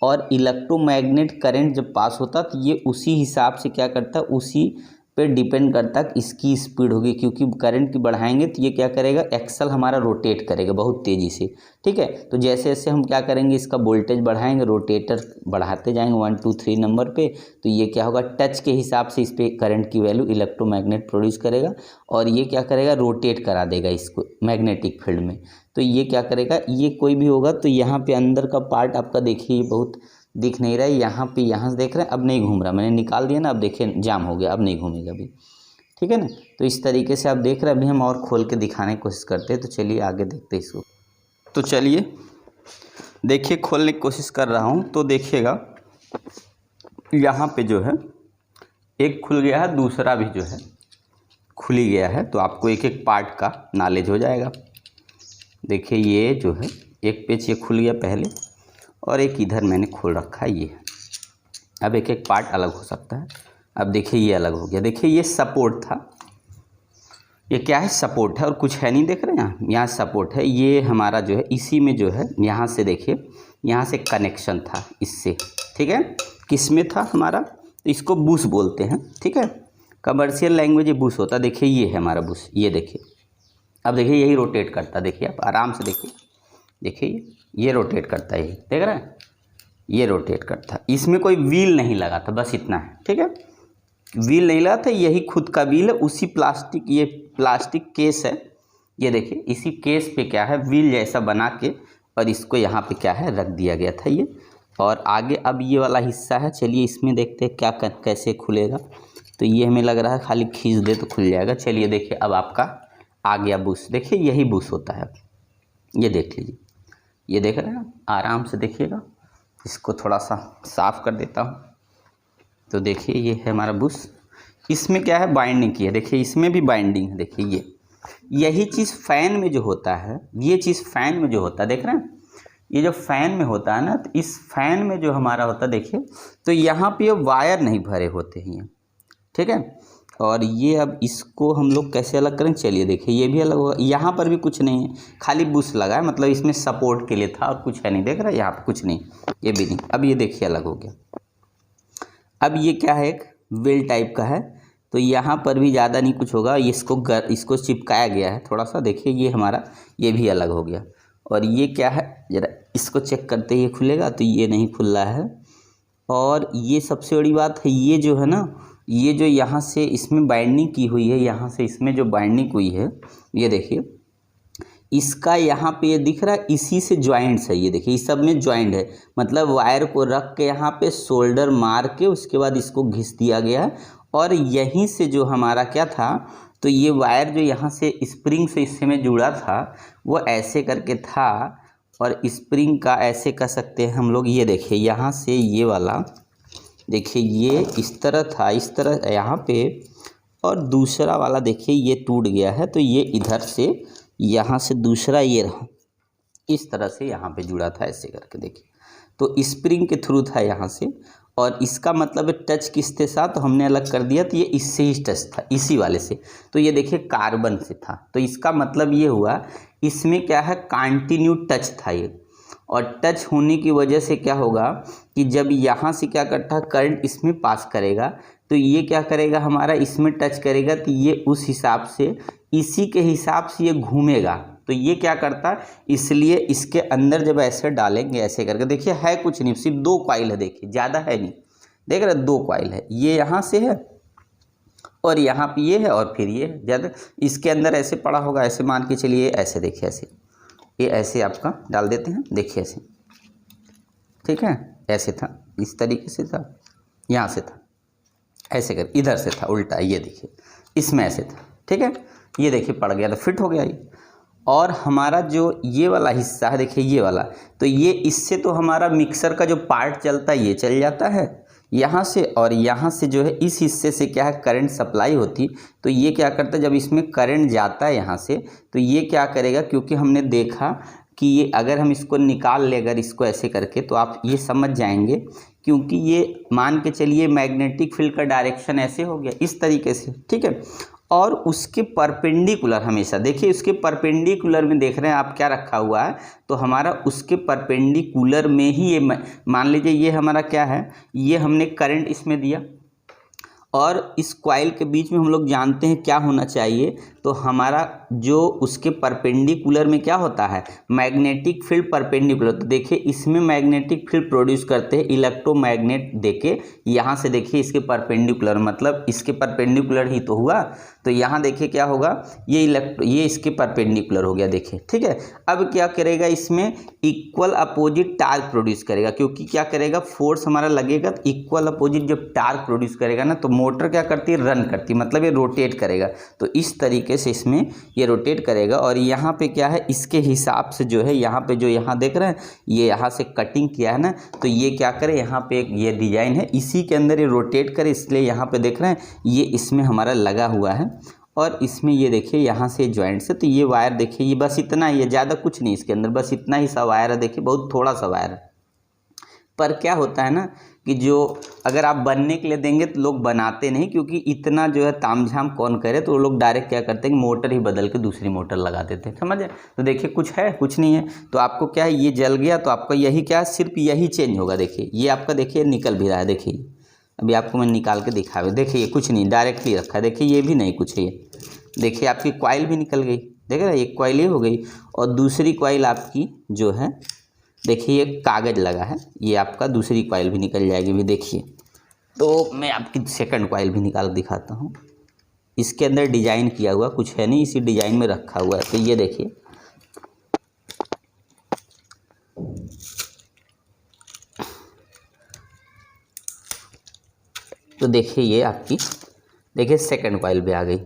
और इलेक्ट्रोमैग्नेट करंट जब पास होता तो ये उसी हिसाब से क्या करता, उसी पे डिपेंड करता कि इसकी स्पीड होगी, क्योंकि करंट की बढ़ाएंगे तो ये क्या करेगा, एक्सल हमारा रोटेट करेगा बहुत तेज़ी से, ठीक है। तो जैसे जैसे हम क्या करेंगे, इसका वोल्टेज बढ़ाएंगे, रोटेटर बढ़ाते जाएंगे 1 2 3 नंबर पे, तो ये क्या होगा, टच के हिसाब से इस पर करंट की वैल्यू इलेक्ट्रोमैग्नेट प्रोड्यूस करेगा, और ये क्या करेगा, रोटेट करा देगा इसको मैग्नेटिक फील्ड में। तो ये क्या करेगा, ये कोई भी होगा, तो यहाँ पे अंदर का पार्ट आपका देखिए बहुत दिख नहीं रहा है, यहाँ पे, यहाँ से देख रहे हैं, अब नहीं घूम रहा, मैंने निकाल दिया ना, अब देखिए जाम हो गया, अब नहीं घूमेगा अभी, ठीक है ना। तो इस तरीके से आप देख रहे हैं। अभी हम और खोल के दिखाने की कोशिश करते हैं, तो चलिए आगे देखते हैं इसको। तो चलिए देखिए, खोलने की कोशिश कर रहा हूँ, तो देखिएगा यहाँ पे जो है एक खुल गया है, दूसरा भी जो है खुल ही गया है। तो आपको एक एक पार्ट का नॉलेज हो जाएगा। देखिए ये जो है एक पेच ये खुल गया पहले, और एक इधर मैंने खोल रखा है, ये अब एक एक पार्ट अलग हो सकता है। अब देखिए ये अलग हो गया, देखिए ये सपोर्ट था, ये क्या है, सपोर्ट है, और कुछ है नहीं, देख रहे हैं यहाँ सपोर्ट है, ये हमारा जो है इसी में जो है यहाँ से देखिए, यहाँ से कनेक्शन था इससे, ठीक है। किस में था हमारा, तो इसको बुश बोलते हैं, ठीक है, कमर्शियल लैंग्वेज ये बुश होता है। देखिए ये है हमारा बुश, ये देखिए, अब देखिए यही रोटेट करता, देखिए आप आराम से देखिए, देखिए ये रोटेट करता है, देख रहे हैं, ये रोटेट करता है। इसमें कोई व्हील नहीं लगा था, बस इतना है, ठीक है, व्हील नहीं लगा था, यही खुद का व्हील है। उसी प्लास्टिक, ये प्लास्टिक केस है, ये देखिए इसी केस पे क्या है, व्हील जैसा बना के, और इसको यहाँ पे क्या है रख दिया गया था ये। और आगे अब ये वाला हिस्सा है, चलिए इसमें देखते हैं क्या कैसे खुलेगा। तो ये हमें लग रहा है खाली खींच दे तो खुल जाएगा। चलिए देखिए अब आपका आ गया बुश। देखिए यही बुश होता है, ये देख लीजिए, ये देख रहे हैं ना, आराम से देखिएगा। इसको थोड़ा सा साफ कर देता हूँ। तो देखिए ये है हमारा बुश। इसमें क्या है, बाइंडिंग की है। देखिए इसमें भी बाइंडिंग है। देखिए ये यही चीज़ फैन में जो होता है, ये चीज़ फैन में जो होता है, देख रहे हैं, ये जो फैन में होता है ना, तो इस फैन में जो हमारा होता है देखिए, तो यहाँ पे ये वायर नहीं भरे होते हैं, ठीक है। और ये अब इसको हम लोग कैसे अलग करें, चलिए देखिए ये भी अलग होगा। यहाँ पर भी कुछ नहीं है, खाली बुश लगा है, मतलब इसमें सपोर्ट के लिए था और कुछ है नहीं। देख रहे हैं यहाँ पर कुछ नहीं, ये भी नहीं। अब ये देखिए अलग हो गया। अब ये क्या है, एक वेल टाइप का है, तो यहाँ पर भी ज़्यादा नहीं कुछ होगा। इसको चिपकाया गया है थोड़ा सा। देखिए ये हमारा ये भी अलग हो गया। और ये क्या है, ज़रा इसको चेक करते ही खुलेगा, तो ये नहीं खुल रहा है। और ये सबसे बड़ी बात है, ये जो है ना, ये जो यहाँ से इसमें बाइंडिंग की हुई है, यहाँ से इसमें जो बाइंडिंग हुई है, ये देखिए इसका यहाँ पे ये दिख रहा है, इसी से जॉइंट्स है। ये देखिए इस सब में जॉइंट है, मतलब वायर को रख के यहाँ पे शोल्डर मार के उसके बाद इसको घिस दिया गया है। और यहीं से जो हमारा क्या था, तो ये वायर जो यहाँ से स्प्रिंग से इससे में जुड़ा था, वो ऐसे करके था। और स्प्रिंग का ऐसे कर सकते हैं हम लोग। ये देखिए यहाँ से ये वाला, देखिए ये इस तरह था, इस तरह यहाँ पे। और दूसरा वाला देखिए ये टूट गया है, तो ये इधर से यहाँ से दूसरा ये रहा, इस तरह से यहाँ पे जुड़ा था ऐसे करके। देखिए तो स्प्रिंग के थ्रू था यहाँ से। और इसका मतलब है टच किसके साथ, तो हमने अलग कर दिया, तो ये इससे ही टच था, इसी वाले से। तो ये देखिए कार्बन से था, तो इसका मतलब ये हुआ इसमें क्या है, कंटिन्यू टच था ये। और टच होने की वजह से क्या होगा कि जब यहाँ से क्या करता है, करंट इसमें पास करेगा, तो ये क्या करेगा, हमारा इसमें टच करेगा, तो ये उस हिसाब से, इसी के हिसाब से ये घूमेगा। तो ये क्या करता है, इसलिए इसके अंदर जब ऐसे डालेंगे ऐसे करके, देखिए है कुछ नहीं, सिर्फ 2 कॉइल है, देखिए ज़्यादा है नहीं, देख रहे 2 कॉइल है, ये यहाँ से है और यहाँ पे ये है और फिर ये है। ज़्यादा इसके अंदर ऐसे पड़ा होगा, ऐसे मान के चलिए, ऐसे देखिए, ऐसे ये ऐसे आपका डाल देते हैं, देखिए ऐसे, ठीक है, ऐसे था, इस तरीके से था, यहाँ से था, ऐसे कर, इधर से था उल्टा, ये देखिए इसमें ऐसे था, ठीक है। ये देखिए पड़ गया, तो फिट हो गया ये। और हमारा जो ये वाला हिस्सा है, देखिए ये वाला, तो ये इससे तो हमारा मिक्सर का जो पार्ट चलता है ये चल जाता है यहाँ से। और यहाँ से जो है इस हिस्से से क्या है, करंट सप्लाई होती। तो ये क्या करता है, जब इसमें करंट जाता है यहाँ से, तो ये क्या करेगा, क्योंकि हमने देखा कि ये अगर हम इसको निकाल ले, अगर इसको ऐसे करके, तो आप ये समझ जाएंगे, क्योंकि ये मान के चलिए मैग्नेटिक फील्ड का डायरेक्शन ऐसे हो गया, इस तरीके से, ठीक है। और उसके परपेंडिकुलर हमेशा देखिए, उसके परपेंडिकुलर में देख रहे हैं आप क्या रखा हुआ है, तो हमारा उसके परपेंडिकुलर में ही ये मान लीजिए ये हमारा क्या है, ये हमने करंट इसमें दिया, और इस कॉइल के बीच में हम लोग जानते हैं क्या होना चाहिए, तो हमारा जो उसके परपेंडिकुलर में क्या होता है, मैग्नेटिक फील्ड परपेंडिकुलर। तो देखिए इसमें मैग्नेटिक फील्ड प्रोड्यूस करते हैं इलेक्ट्रोमैग्नेट देके, यहाँ से देखिए इसके परपेंडिकुलर, मतलब इसके परपेंडिकुलर ही तो हुआ। तो यहाँ देखिए क्या होगा, ये इसके परपेंडिकुलर हो गया, देखिए, ठीक है। अब क्या करेगा, इसमें इक्वल अपोजिट टार्क प्रोड्यूस करेगा, क्योंकि क्या करेगा, फोर्स हमारा लगेगा, तो इक्वल अपोजिट जब टार्क प्रोड्यूस करेगा ना, तो मोटर क्या करती है, रन करती है, मतलब ये रोटेट करेगा। तो इस तरीके से इसमें ये रोटेट करेगा। और यहाँ पे क्या है, इसके हिसाब से जो है, यहाँ पे जो यहाँ देख रहे हैं, ये यहाँ से कटिंग किया है ना, तो ये क्या करे, यहाँ पे एक ये डिजाइन है, इसी के अंदर ये रोटेट करे, इसलिए यहाँ पे देख रहे हैं ये इसमें हमारा लगा हुआ है। और इसमें ये देखिए यहाँ से जॉइंट से, तो ये वायर देखिए, ये बस इतना ही है, ज़्यादा कुछ नहीं इसके अंदर, बस इतना ही सा वायर है, देखिए बहुत थोड़ा सा वायर है। पर क्या होता है ना कि जो अगर आप बनने के लिए देंगे तो लोग बनाते नहीं, क्योंकि इतना जो है तामझाम कौन करे, तो वो लोग डायरेक्ट क्या करते हैं कि मोटर ही बदल के दूसरी मोटर लगा देते हैं, समझे। तो देखिए कुछ है, कुछ नहीं है, तो आपको क्या है, ये जल गया, तो आपका यही क्या है, सिर्फ यही चेंज होगा। देखिए ये आपका, देखिए निकल भी रहा है, देखिए अभी आपको मैं निकाल के दिखावे, देखिए कुछ नहीं, डायरेक्टली रखा है, देखिए ये भी नहीं कुछ है, ये देखिए आपकी कॉइल भी निकल गई, देख रहे हैं, एक कॉइल ये हो गई, और दूसरी कॉइल आपकी जो है, देखिए ये कागज़ लगा है, ये आपका दूसरी कॉइल भी निकल जाएगी भी, देखिए। तो मैं आपकी सेकंड कॉइल भी निकाल दिखाता हूँ, इसके अंदर डिजाइन किया हुआ कुछ है नहीं, इसी डिजाइन में रखा हुआ है। तो ये देखिए, तो देखिए ये आपकी देखिए सेकंड कॉइल पे आ गई।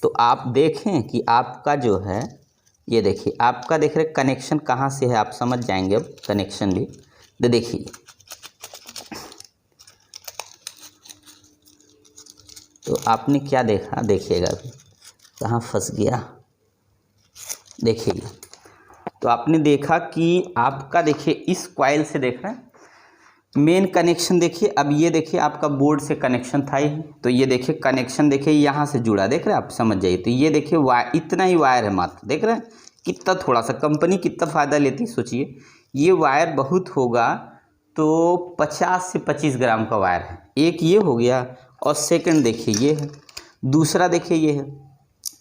तो आप देखें कि आपका जो है ये देखिए आपका देख रहे कनेक्शन कहाँ से है, आप समझ जाएंगे अब कनेक्शन भी। देखिए तो आपने क्या देखा, देखिएगा अभी कहाँ फंस गया, देखिएगा। तो आपने देखा कि आपका देखिए इस कॉइल से देख रहे हैं मेन कनेक्शन, देखिए अब ये देखिए आपका बोर्ड से कनेक्शन था ही, तो ये देखिए कनेक्शन देखिए यहाँ से जुड़ा, देख रहे हैं आप, समझ जाइए। तो ये देखिए वायर, इतना ही वायर है मात्र, देख रहे हैं कितना थोड़ा सा, कंपनी कितना फ़ायदा लेती है सोचिए। ये वायर बहुत होगा तो 50 से 25 ग्राम का वायर है, एक ये हो गया। और सेकंड देखिए ये है, दूसरा देखिए ये है,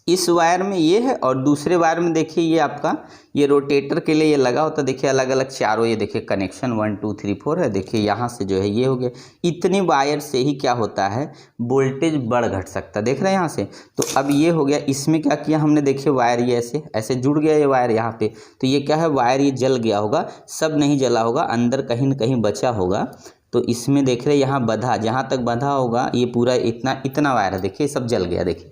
इस वायर में ये है और दूसरे वायर में देखिए ये आपका ये रोटेटर के लिए ये लगा होता है, देखिए अलग अलग चारों, ये देखिए कनेक्शन 1 2 3 4 है। देखिए यहाँ से जो है ये हो गया, इतने वायर से ही क्या होता है वोल्टेज बढ़ घट सकता है, देख रहे हैं यहाँ से। तो अब ये हो गया, इसमें क्या किया हमने, देखिए वायर ये ऐसे ऐसे जुड़ गया ये वायर यहाँ पे, तो ये क्या है वायर ये जल गया होगा, सब नहीं जला होगा, अंदर कहीं न कहीं बचा होगा। तो इसमें देख रहे यहाँ बंधा, जहाँ तक बंधा होगा ये पूरा इतना वायर है, देखिए सब जल गया, देखिए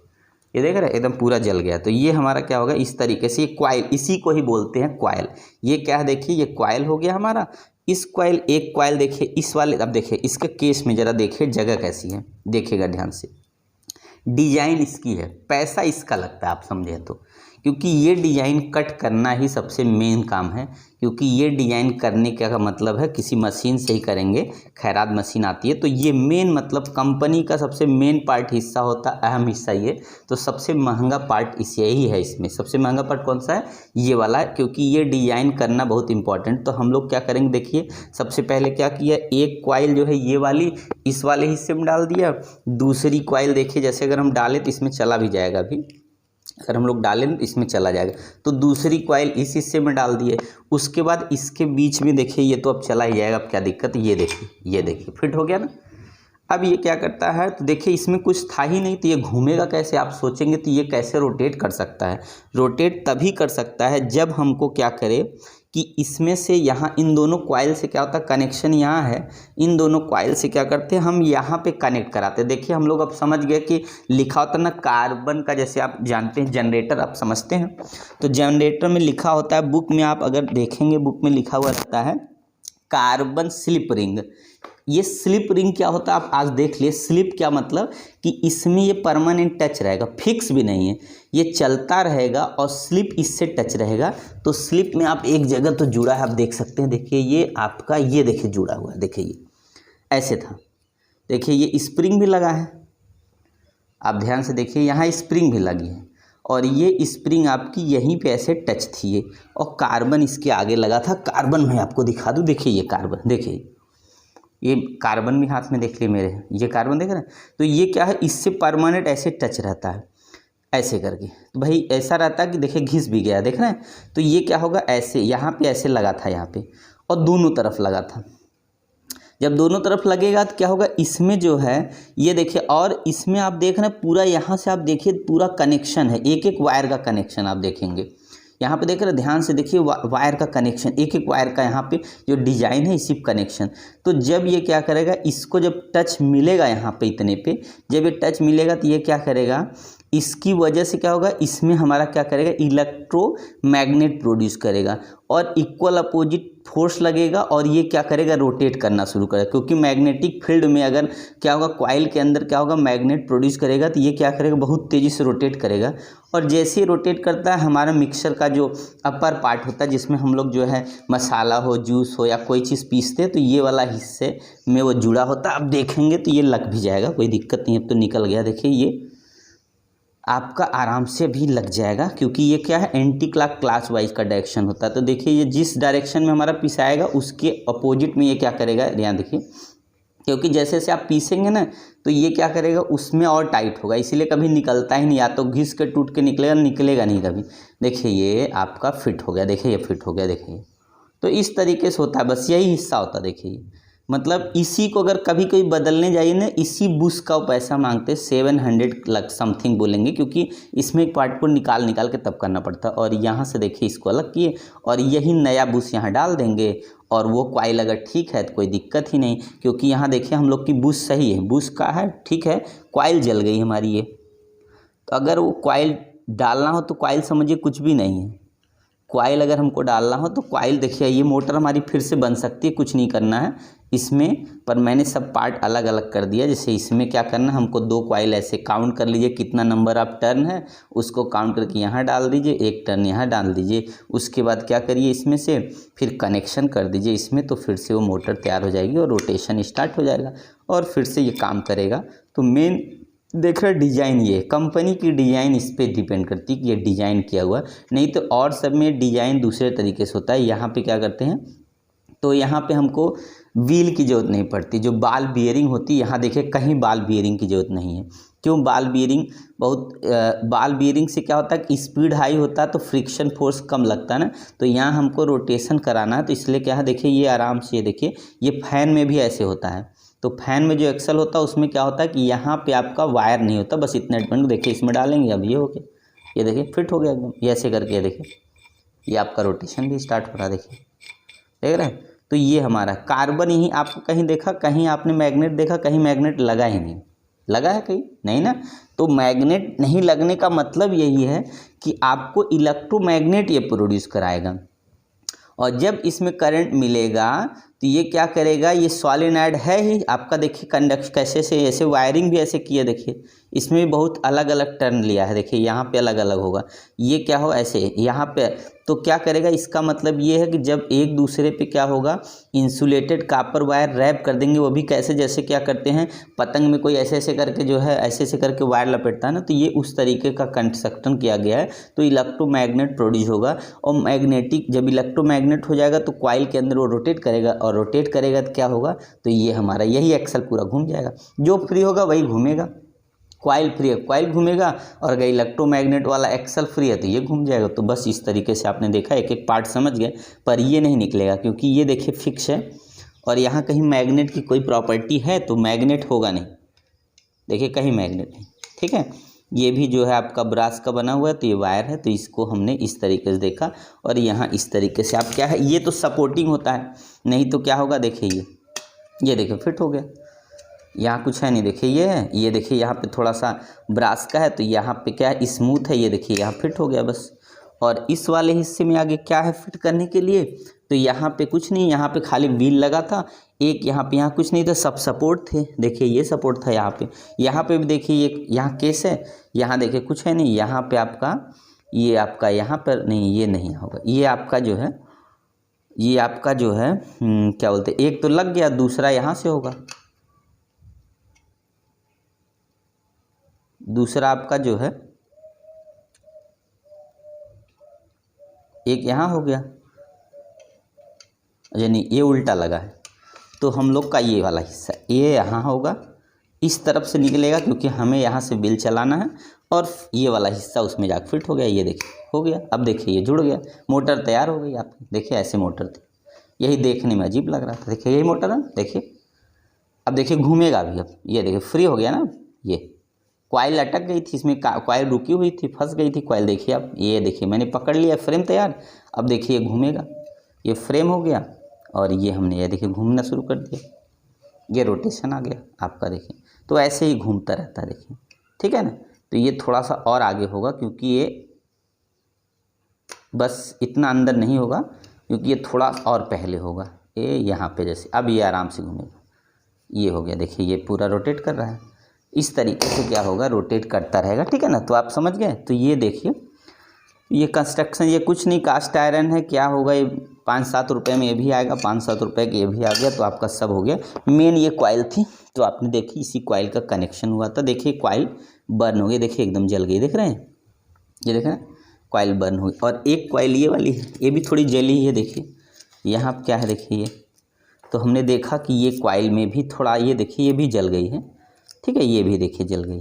ये देख रहे हैं एकदम पूरा जल गया। तो ये हमारा क्या होगा इस तरीके से, ये क्वाइल, इसी को ही बोलते हैं क्वाइल। ये क्या है देखिए, ये क्वाइल हो गया हमारा। इस क्वाइल, एक क्वाइल देखिए इस वाले, अब देखिए इसके केस में ज़रा देखिए जगह कैसी है, देखिएगा ध्यान से, डिजाइन इसकी है, पैसा इसका लगता है आप समझे तो, क्योंकि ये डिज़ाइन कट करना ही सबसे मेन काम है। क्योंकि ये डिज़ाइन करने का मतलब है किसी मशीन से ही करेंगे, खैरात मशीन आती है, तो ये मेन मतलब कंपनी का सबसे मेन पार्ट हिस्सा होता है, अहम हिस्सा ये। तो सबसे महंगा पार्ट इस यही है, इसमें सबसे महंगा पार्ट कौन सा है, ये वाला है, क्योंकि ये डिज़ाइन करना बहुत इंपॉर्टेंट। तो हम लोग क्या करेंगे देखिए, सबसे पहले क्या किया, एक कॉइल जो है ये वाली इस वाले हिस्से में डाल दिया, दूसरी कॉइल देखिए जैसे अगर हम डालें तो इसमें चला भी जाएगा, अभी अगर हम लोग डालें तो इसमें चला जाएगा। तो दूसरी कॉइल इस हिस्से में डाल दिए, उसके बाद इसके बीच में देखिए ये तो अब चला ही जाएगा, अब क्या दिक्कत, ये देखिए फिट हो गया ना। अब ये क्या करता है, तो देखिए इसमें कुछ था ही नहीं, तो ये घूमेगा कैसे, आप सोचेंगे तो ये कैसे रोटेट कर सकता है। रोटेट तभी कर सकता है जब हमको क्या करे कि इसमें से यहाँ इन दोनों कॉइल से क्या होता है, कनेक्शन यहाँ है, इन दोनों कॉइल से क्या करते हैं हम यहाँ पे कनेक्ट कराते हैं। देखिए हम लोग अब समझ गए कि लिखा होता है ना कार्बन का, जैसे आप जानते हैं जनरेटर, आप समझते हैं, तो जनरेटर में लिखा होता है, बुक में आप अगर देखेंगे बुक में लिखा हुआ रहता है कार्बन स्लिप रिंग। ये स्लिप रिंग क्या होता है आप आज देख लिए, स्लिप क्या मतलब कि इसमें ये परमानेंट टच रहेगा, फिक्स भी नहीं है, ये चलता रहेगा और स्लिप इससे टच रहेगा। तो स्लिप में आप एक जगह तो जुड़ा है, आप देख सकते हैं, देखिए ये आपका ये देखिए जुड़ा हुआ है, देखिए ये ऐसे था, देखिए ये स्प्रिंग भी लगा है, आप ध्यान से देखिए यहाँ स्प्रिंग भी लगी है, और ये स्प्रिंग आपकी यहीं पे ऐसे टच थी ये, और कार्बन इसके आगे लगा था। कार्बन मैं आपको दिखा दूँ, देखिए ये कार्बन, देखिए ये कार्बन भी हाथ में देख लिए मेरे, ये कार्बन देख रहे हैं, तो ये क्या है इससे परमानेंट ऐसे टच रहता है ऐसे करके। तो भाई ऐसा रहता है कि देखिए घिस भी गया, देख रहे हैं, तो ये क्या होगा ऐसे, यहाँ पे ऐसे लगा था यहाँ पे, और दोनों तरफ लगा था। जब दोनों तरफ लगेगा तो क्या होगा, इसमें जो है ये देखिए, और इसमें आप देख रहे हैं पूरा, यहाँ से आप देखिए पूरा कनेक्शन है, एक एक वायर का कनेक्शन आप देखेंगे, यहाँ पे देख रहे हैं ध्यान से देखिए वायर का कनेक्शन, एक एक वायर का यहाँ पे जो डिजाइन है इसी कनेक्शन। तो जब ये क्या करेगा, इसको जब टच मिलेगा यहाँ पे इतने पे, जब ये टच मिलेगा तो ये क्या करेगा, इसकी वजह से क्या होगा, इसमें हमारा क्या करेगा इलेक्ट्रोमैग्नेट प्रोड्यूस करेगा, और इक्वल अपोजिट फोर्स लगेगा, और ये क्या करेगा रोटेट करना शुरू करेगा। क्योंकि मैग्नेटिक फील्ड में अगर क्या होगा, कॉइल के अंदर क्या होगा मैग्नेट प्रोड्यूस करेगा, तो ये क्या करेगा बहुत तेज़ी से रोटेट करेगा। और जैसे ही रोटेट करता है, हमारा मिक्सर का जो अपर पार्ट होता है जिसमें हम लोग जो है मसाला हो, जूस हो या कोई चीज़ पीसते हैं, तो ये वाला हिस्से में वो जुड़ा होता है। आप देखेंगे तो ये लग भी जाएगा, कोई दिक्कत नहीं, अब तो निकल गया, देखिए ये आपका आराम से भी लग जाएगा, क्योंकि ये क्या है एंटी क्लॉक वाइज का डायरेक्शन होता है। तो देखिए ये जिस डायरेक्शन में हमारा पिसाएगा उसके अपोजिट में ये क्या करेगा, यहाँ देखिए, क्योंकि जैसे जैसे आप पीसेंगे ना तो ये क्या करेगा उसमें और टाइट होगा, इसीलिए कभी निकलता ही नहीं, या तो घिस के टूट के निकलेगा नहीं कभी। देखिए ये आपका फिट हो गया, देखिए ये फिट हो गया, देखिए। तो इस तरीके से होता है, बस यही हिस्सा होता है, देखिए मतलब इसी को अगर कभी कोई बदलने जाइए ना, इसी बुश का पैसा मांगते 700 लग समथिंग बोलेंगे, क्योंकि इसमें एक पार्ट को निकाल के तब करना पड़ता है। और यहाँ से देखिए इसको अलग किए और यही नया बुश यहाँ डाल देंगे, और वो कॉइल अगर ठीक है तो कोई दिक्कत ही नहीं, क्योंकि यहाँ देखिए हम लोग की बुश सही है, बुश का है ठीक है, कॉइल जल गई हमारी ये। तो अगर वो कॉइल डालना हो तो कॉइल समझिए कुछ भी नहीं है, कॉइल अगर हमको डालना हो तो कॉइल देखिए ये मोटर हमारी फिर से बन सकती है, कुछ नहीं करना है इसमें। पर मैंने सब पार्ट अलग अलग कर दिया। जैसे इसमें क्या करना है, हमको 2 कॉइल ऐसे काउंट कर लीजिए, कितना नंबर ऑफ टर्न है उसको काउंट करके यहाँ डाल दीजिए, 1 टर्न यहाँ डाल दीजिए। उसके बाद क्या करिए, इसमें से फिर कनेक्शन कर दीजिए इसमें, तो फिर से वो मोटर तैयार हो जाएगी और रोटेशन स्टार्ट हो जाएगा और फिर से ये काम करेगा। तो मेन देख रहे डिज़ाइन, ये कंपनी की डिज़ाइन इस पर डिपेंड करती है कि ये डिज़ाइन किया हुआ, नहीं तो और सब में डिज़ाइन दूसरे तरीके से होता है। यहाँ पे क्या करते हैं, तो यहाँ पे हमको व्हील की ज़रूरत नहीं पड़ती, जो बाल बियरिंग होती है यहाँ देखिए कहीं बाल बियरिंग की ज़रूरत नहीं है। क्यों? बाल बियरिंग बाल बियरिंग से क्या होता है कि स्पीड हाई होता है तो फ्रिक्शन फोर्स कम लगता है ना, तो यहाँ हमको रोटेशन कराना है, तो इसलिए क्या है देखिए ये आराम से, ये देखिए ये फैन में भी ऐसे होता है। तो फैन में जो एक्सल होता है उसमें क्या होता है कि यहाँ पे आपका वायर नहीं होता, बस इतना एडमेंट देखिए इसमें डालेंगे, अब ये हो गया, ये देखिए फिट हो गया एकदम, ये ऐसे करके ये देखिए ये आपका रोटेशन भी स्टार्ट हो रहा है, देखिए देख रहे हैं। तो ये हमारा कार्बन ही आपको कहीं देखा, कहीं आपने मैग्नेट देखा, कहीं मैग्नेट लगा ही नहीं, लगा है कहीं नहीं ना। तो मैग्नेट नहीं लगने का मतलब यही है कि आपको इलेक्ट्रोमैग्नेट ये प्रोड्यूस कराएगा, और जब इसमें करंट मिलेगा तो ये क्या करेगा, ये सॉलिनॉइड है ही आपका, देखिए कंडक्शन कैसे से ऐसे वायरिंग भी ऐसे किया, देखिए इसमें भी बहुत अलग अलग टर्न लिया है, देखिए यहाँ पे अलग अलग होगा, ये क्या हो ऐसे यहाँ पे, तो क्या करेगा, इसका मतलब ये है कि जब एक दूसरे पे क्या होगा, इंसुलेटेड कॉपर वायर रैप कर देंगे, वो भी कैसे, जैसे क्या करते हैं पतंग में कोई ऐसे ऐसे करके जो है ऐसे ऐसे करके वायर लपेटता है ना, तो ये उस तरीके का कंस्ट्रक्शन किया गया है। तो इलेक्ट्रोमैग्नेट प्रोड्यूस होगा, और मैग्नेटिक जब इलेक्ट्रोमैग्नेट हो जाएगा तो कॉइल के अंदर वो रोटेट करेगा, और रोटेट करेगा तो क्या होगा, तो ये हमारा यही एक्सल पूरा घूम जाएगा, जो फ्री होगा वही घूमेगा। कॉइल फ्री है कॉइल घूमेगा, और अगर इलेक्ट्रोमैग्नेट वाला एक्सल फ्री है तो ये घूम जाएगा। तो बस इस तरीके से आपने देखा, एक एक पार्ट समझ गए, पर ये नहीं निकलेगा क्योंकि ये देखिए फिक्स है, और यहाँ कहीं मैग्नेट की कोई प्रॉपर्टी है तो मैग्नेट होगा नहीं, देखिए कहीं मैग्नेट नहीं, ठीक है। ये भी जो है आपका ब्रास का बना हुआ है, तो ये वायर है, तो इसको हमने इस तरीके से देखा, और यहाँ इस तरीके से आप क्या है, ये तो सपोर्टिंग होता है, नहीं तो क्या होगा, देखिए ये देखिए फिट हो गया, यहाँ कुछ है नहीं, देखिए ये है, ये देखिए यहाँ पे थोड़ा सा ब्रास का है, तो यहाँ पे क्या है स्मूथ है, ये देखिए यहाँ फिट हो गया बस। और इस वाले हिस्से में आगे क्या है फिट करने के लिए, तो यहाँ पे कुछ नहीं, यहाँ पे खाली व्हील लगा था एक, यहाँ पे, यहाँ कुछ नहीं था, सब सपोर्ट थे, देखिए ये सपोर्ट था यहाँ पे भी देखिए ये यहाँ केस है, यहाँ देखिए कुछ है नहीं, यहाँ पे आपका ये आपका यहाँ पर नहीं, ये नहीं होगा, ये आपका जो है, ये आपका जो है क्या बोलते, एक तो लग गया, दूसरा यहाँ से होगा, दूसरा आपका जो है एक यहाँ हो गया, यानी ये उल्टा लगा है, तो हम लोग का ये वाला हिस्सा ये यहाँ होगा, इस तरफ से निकलेगा क्योंकि हमें यहाँ से बिल चलाना है, और ये वाला हिस्सा उसमें जाकर फिट हो गया, ये देखिए हो गया। अब देखिए ये जुड़ गया, मोटर तैयार हो गई आपकी, देखिए ऐसे मोटर थी, यही देखने में अजीब लग रहा था, देखिए यही मोटर है, देखिए अब देखिए घूमेगा भी, अब ये देखिए फ्री हो गया ना, ये कॉइल अटक गई थी इसमें, कॉइल रुकी हुई थी, फंस गई थी कॉइल, देखिए अब ये देखिए मैंने पकड़ लिया, फ्रेम तैयार, अब देखिए ये घूमेगा, ये फ्रेम हो गया, और ये हमने ये देखिए घूमना शुरू कर दिया, ये रोटेशन आ गया आपका, देखिए तो ऐसे ही घूमता रहता है, देखिए ठीक है ना। तो ये थोड़ा सा और आगे होगा क्योंकि ये बस इतना अंदर नहीं होगा, क्योंकि ये थोड़ा और पहले होगा, ये यहाँ पे जैसे, अब ये आराम से घूमेगा, ये हो गया, देखिए ये पूरा रोटेट कर रहा है, इस तरीके से क्या होगा, रोटेट करता रहेगा, ठीक है ना। तो आप समझ गए। तो ये देखिए ये कंस्ट्रक्शन, ये कुछ नहीं कास्ट आयरन है, क्या होगा ये 5-7 रुपये में ये भी आएगा, 5-7 रुपये का ये भी आ गया, तो आपका सब हो गया। मेन ये कॉइल थी, तो आपने देखी इसी कॉइल का कनेक्शन हुआ था, देखिए कॉइल बर्न हो गई, देखिए एकदम जल गई, देख रहे हैं, ये देख रहे हैं कॉइल बर्न हुई। और एक कॉइल ये वाली है, ये भी थोड़ी जली है, देखिए यहाँ क्या है, देखिए ये, तो हमने देखा कि ये कॉइल में भी थोड़ा, ये देखिए ये भी जल गई है, ठीक है, ये भी देखिए जल गई,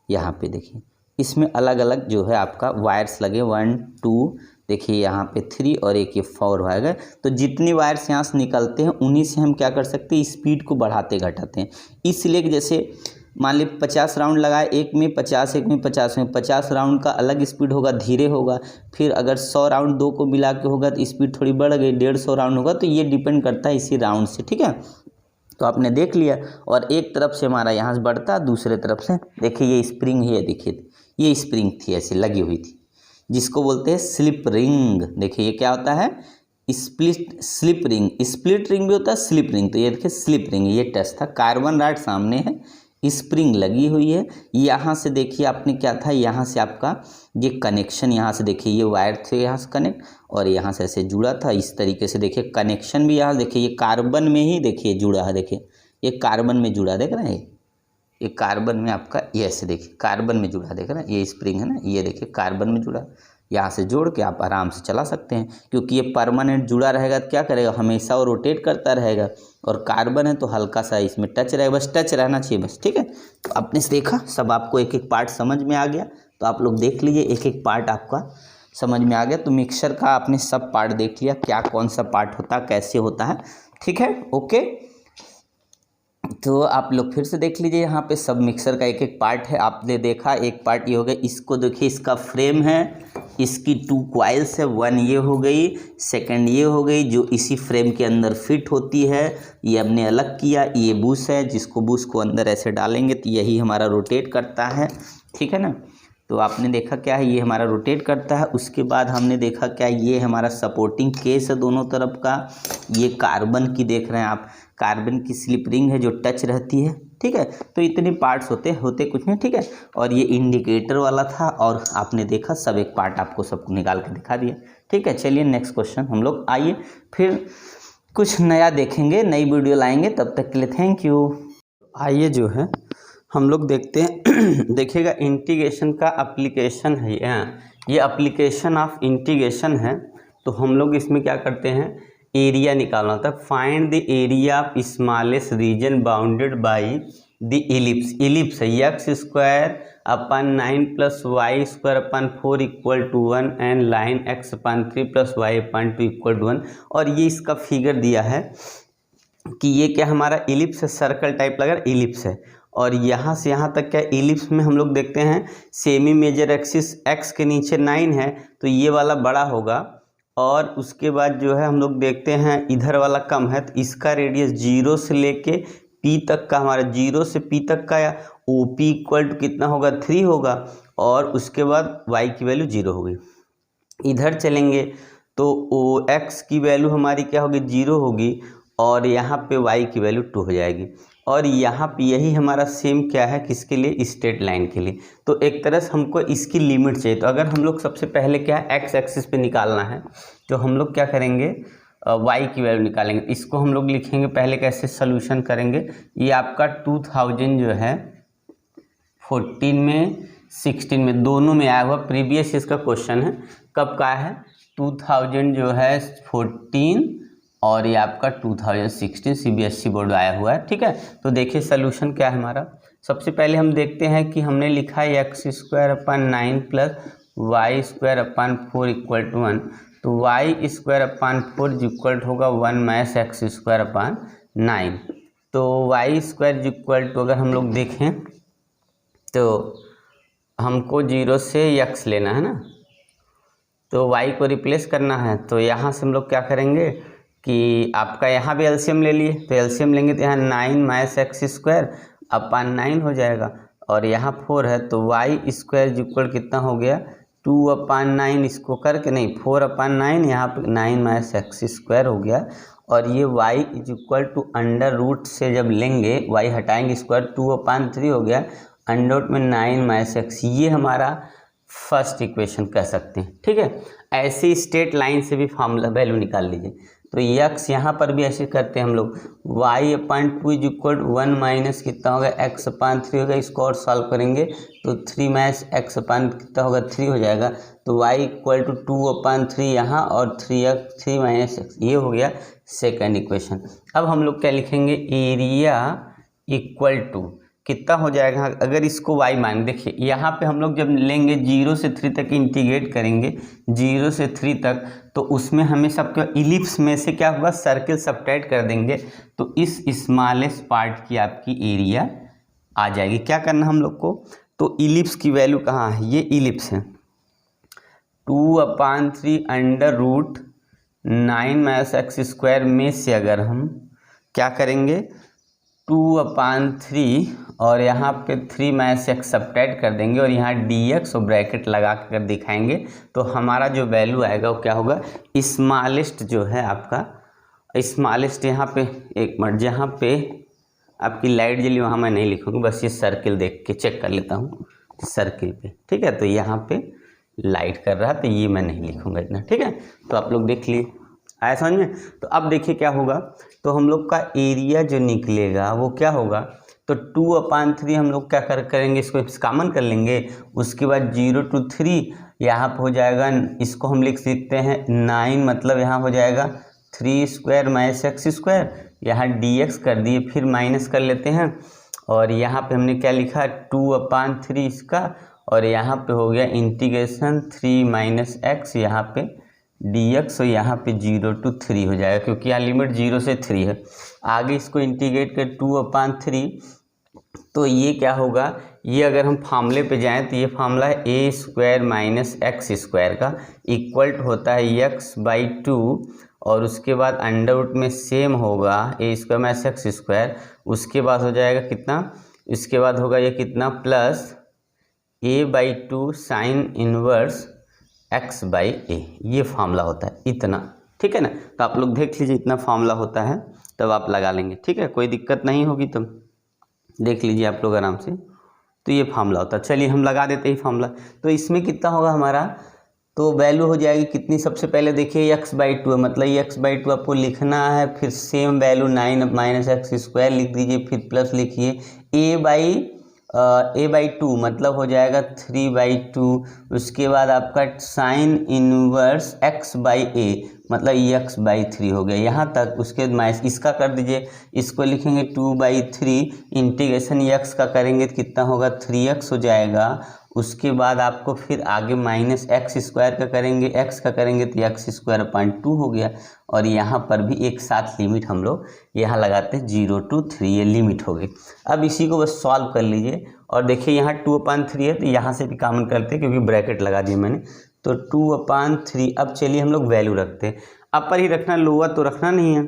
यहाँ पे देखिए इसमें अलग अलग जो है आपका वायर्स लगे, 1 2 देखिए यहाँ पे 3 और एक ये 4 वायर है। तो जितनी वायर्स यहाँ से निकलते हैं उन्हीं से हम क्या कर सकते हैं, स्पीड को बढ़ाते घटाते हैं। इसलिए कि जैसे मान ली 50 राउंड लगाए, एक में 50, एक में 50 में 50 राउंड का अलग स्पीड होगा, धीरे होगा। फिर अगर 100 राउंड दो को मिला के होगा तो स्पीड थोड़ी बढ़ गई, 150 राउंड होगा। तो ये डिपेंड करता है इसी राउंड से, ठीक है। तो आपने देख लिया, और एक तरफ से हमारा यहाँ से बढ़ता, दूसरे तरफ से देखिए ये स्प्रिंग है, देखिए ये स्प्रिंग थी ऐसी लगी हुई थी, जिसको बोलते हैं स्लिप रिंग। देखिए ये क्या होता है, स्लिप रिंग। स्प्लिट रिंग भी होता है, स्लिप रिंग। तो ये देखिए स्लिप रिंग, ये टेस्ट था। कार्बन रॉड सामने है, स्प्रिंग लगी हुई है। यहाँ से देखिए आपने क्या था, यहाँ से आपका ये कनेक्शन, यहाँ से देखिए ये वायर थे यहाँ से कनेक्ट, और यहाँ से ऐसे जुड़ा था इस तरीके से। देखिए कनेक्शन भी यहाँ देखिए ये कार्बन में ही देखिए जुड़ा है, देखिए ये कार्बन में जुड़ा, देख रहे हैं ये कार्बन में आपका, ये ऐसे देखिए कार्बन में जुड़ा, देख रहे हैं ये स्प्रिंग है ना, ये देखिए कार्बन में जुड़ा। यहाँ से जोड़ के आप आराम से चला सकते हैं, क्योंकि ये परमानेंट जुड़ा रहेगा तो क्या करेगा, हमेशा वो रोटेट करता रहेगा। और कार्बन है तो हल्का सा इसमें टच रहेगा, बस टच रहना चाहिए बस, ठीक है। तो आपने देखा, सब आपको एक एक पार्ट समझ में आ गया। तो आप लोग देख लीजिए, एक एक पार्ट आपका समझ में आ गया। तो मिक्सर का आपने सब पार्ट देख लिया, क्या कौन सा पार्ट होता है, कैसे होता है, ठीक है, ओके। तो आप लोग फिर से देख लीजिए, यहाँ पे सब मिक्सर का एक एक पार्ट है। आपने देखा एक पार्ट ये हो गया, इसको देखिए इसका फ्रेम है, इसकी 2 कॉइल्स है, 1 ये हो गई, सेकंड ये हो गई जो इसी फ्रेम के अंदर फिट होती है। ये हमने अलग किया, ये बूश है, जिसको बूश को अंदर ऐसे डालेंगे तो यही हमारा रोटेट करता है, ठीक है ना। तो आपने देखा क्या है, ये हमारा रोटेट करता है। उसके बाद हमने देखा क्या, ये हमारा सपोर्टिंग केस है दोनों तरफ का। ये कार्बन की देख रहे हैं आप, कार्बन की स्लिप रिंग है जो टच रहती है, ठीक है। तो इतने पार्ट्स होते कुछ नहीं, ठीक है। और ये इंडिकेटर वाला था, और आपने देखा सब एक पार्ट आपको सबको निकाल के दिखा दिया, ठीक है। चलिए नेक्स्ट क्वेश्चन हम लोग आइए, फिर कुछ नया देखेंगे, नई वीडियो लाएंगे, तब तक के लिए थैंक यू। आइए जो है हम लोग देखते हैं देखिएगा इंटीग्रेशन का एप्लीकेशन है ये एप्लीकेशन ऑफ इंटीग्रेशन है। तो हम लोग इसमें क्या करते हैं, एरिया निकालना होता है। Find the area of smallest region bounded by the ellipse. Ellipse है x square upon 9 + y square upon 4 = 1 and line x upon 3 + y upon 2 = 1। और ये इसका फिगर दिया है कि ये क्या हमारा इलिप्स है, सर्कल टाइप लगा इलिप्स है। और यहाँ से यहाँ तक क्या इलिप्स में हम लोग देखते हैं सेमी मेजर एक्सिस x के नीचे 9 है, तो ये वाला बड़ा होगा। और उसके बाद जो है हम लोग देखते हैं इधर वाला कम है, तो इसका रेडियस 0 से लेके p तक का, हमारा 0 से p तक का या OP = कितना होगा, 3 होगा। और उसके बाद y की वैल्यू 0 होगी। इधर चलेंगे तो x की वैल्यू हमारी क्या होगी, 0 होगी, और यहाँ पे y की वैल्यू 2 हो जाएगी। और यहाँ पे यही हमारा सेम क्या है, किसके लिए, स्ट्रेट लाइन के लिए। तो एक तरह से हमको इसकी लिमिट चाहिए। तो अगर हम लोग सबसे पहले क्या है, x एक्सिस पे निकालना है, तो हम लोग क्या करेंगे, y की वैल्यू निकालेंगे। इसको हम लोग लिखेंगे पहले, कैसे सोल्यूशन करेंगे। ये आपका 2000 जो है 14 में 16 में दोनों में आया हुआ, प्रीवियस इसका क्वेश्चन है, कब का है, 2000 जो है 14 और ये आपका 2016 CBSE बोर्ड आया हुआ है, ठीक है। तो देखिए सोल्यूशन क्या है हमारा। सबसे पहले हम देखते हैं कि हमने लिखा है x² अपन 9 + y² अपन 4 = 1। तो y² अपन 4 इक्वल होगा 1 - x² अपन 9। तो y² इक्वल टू अगर हम लोग देखें तो हमको 0 से x लेना है ना, तो y को रिप्लेस करना है। तो यहाँ से हम लोग क्या करेंगे कि आपका यहाँ भी एलसीएम ले लिए, तो एलसीएम लेंगे तो यहाँ 9 - x² अपन 9 हो जाएगा। और यहाँ 4 है, तो y² इक्वल कितना हो गया, 2/9। इसको करके नहीं, 4/9, यहाँ पे 9 - x² हो गया। और ये y equal to under root से जब लेंगे, y हटाएंगे स्क्वायर, 2/3 हो गया, अंडर में 9 - x। ये हमारा फर्स्ट इक्वेशन कह सकते हैं, ठीक है। ऐसे स्ट्रेट लाइन से भी फार्मूला वैल्यू निकाल लीजिए। तो x यहाँ पर भी ऐसे करते हैं हम लोग, y/2 इक्वल 1 - कितना होगा, x/3 होगा। इसको और सॉल्व करेंगे तो 3 - x कितना होगा, 3 हो जाएगा। तो y इक्वल टू 2/3 यहाँ, और 3 - x, ये हो गया सेकंड इक्वेशन। अब हम लोग क्या लिखेंगे, एरिया इक्वल टू कितना हो जाएगा, अगर इसको y मान, देखिए यहाँ पे हम लोग जब लेंगे 0 से 3 तक इंटीग्रेट करेंगे, 0 से 3 तक, तो उसमें हमें सबके इलिप्स में से क्या होगा, सर्किल सब्ट्रैक्ट कर देंगे। तो इस स्मॉलेस्ट पार्ट की आपकी एरिया आ जाएगी। क्या करना हम लोग को, तो इलिप्स की वैल्यू कहाँ है, ये इलिप्स है 2/3 अंडर रूट 9-x² में से अगर हम क्या करेंगे 2/3 और यहाँ पे 3-x सब्ट्रैक्ट कर देंगे और यहाँ dx और ब्रैकेट लगा कर दिखाएंगे, तो हमारा जो वैल्यू आएगा वो क्या होगा, स्मॉलेस्ट जो है आपका स्मॉलेस्ट। यहाँ पे एक मिनट, जहाँ पे आपकी लाइट जली वहाँ मैं नहीं लिखूँगी, बस ये सर्किल देख के चेक कर लेता हूँ सर्किल पे, ठीक है। तो यहाँ पे लाइट कर रहा है तो ये मैं नहीं लिखूँगा इतना, ठीक है। तो आप लोग देख लिए, आया समझ में। तो अब देखिए क्या होगा, तो हम लोग का एरिया जो निकलेगा वो क्या होगा, तो 2/3 हम लोग क्या करेंगे, इसको कॉमन कर लेंगे, उसके बाद 0 to 3 यहाँ पर हो जाएगा, इसको हम लिख सकते हैं 9, मतलब यहाँ हो जाएगा 3² - x², यहाँ dx कर दिए, फिर माइनस कर लेते हैं और यहाँ पे हमने क्या लिखा 2/3 इसका, और यहाँ पे हो गया इंटीग्रेशन 3 - x यहाँ पे dx, और यहाँ पे 0 to 3 हो जाएगा क्योंकि यहाँ लिमिट 0 से 3 है। आगे इसको इंटीग्रेट कर 2/3, तो ये क्या होगा, ये अगर हम फार्मूले पे जाएं तो ये फार्मूला है a² - x² का इक्वल होता है x/2, और उसके बाद अंडर रूट में सेम होगा a² - x², उसके बाद हो जाएगा कितना, इसके बाद होगा ये कितना plus a/2 sine inverse x/a, ये फार्मूला होता है इतना, ठीक है ना। तो आप लोग देख लीजिए इतना फार्मूला होता है, तब आप लगा लेंगे, ठीक है, कोई दिक्कत नहीं होगी, तब देख लीजिए आप लोग आराम से। तो ये फार्मूला होता है, चलिए हम लगा देते हैं फार्मूला। तो इसमें कितना होगा हमारा, तो वैल्यू हो जाएगी कितनी, सबसे पहले देखिए x/2 है, मतलब x/2 आपको लिखना है, फिर सेम वैल्यू 9 - x² लिख दीजिए, फिर प्लस लिखिए a/2 मतलब हो जाएगा 3/2, उसके बाद आपका साइन इनवर्स x/a मतलब x/3 हो गया यहाँ तक। उसके बाद माइनस इसका कर दीजिए, इसको लिखेंगे 2/3 इंटीग्रेशन x का करेंगे तो कितना होगा 3x हो जाएगा। उसके बाद आपको फिर आगे -x² का करेंगे, x का करेंगे तो x²/2 हो गया, और यहाँ पर भी एक साथ लिमिट हम लोग यहाँ लगाते हैं 0 to 3, ये लिमिट हो गई। अब इसी को बस सॉल्व कर लीजिए और देखिए यहाँ 2/3 है तो यहाँ से भी कॉमन करते हैं क्योंकि ब्रैकेट लगा दिए मैंने, तो 2/3। अब चलिए हम लोग वैल्यू रखते हैं, अपर ही रखना, लोअर तो रखना नहीं है,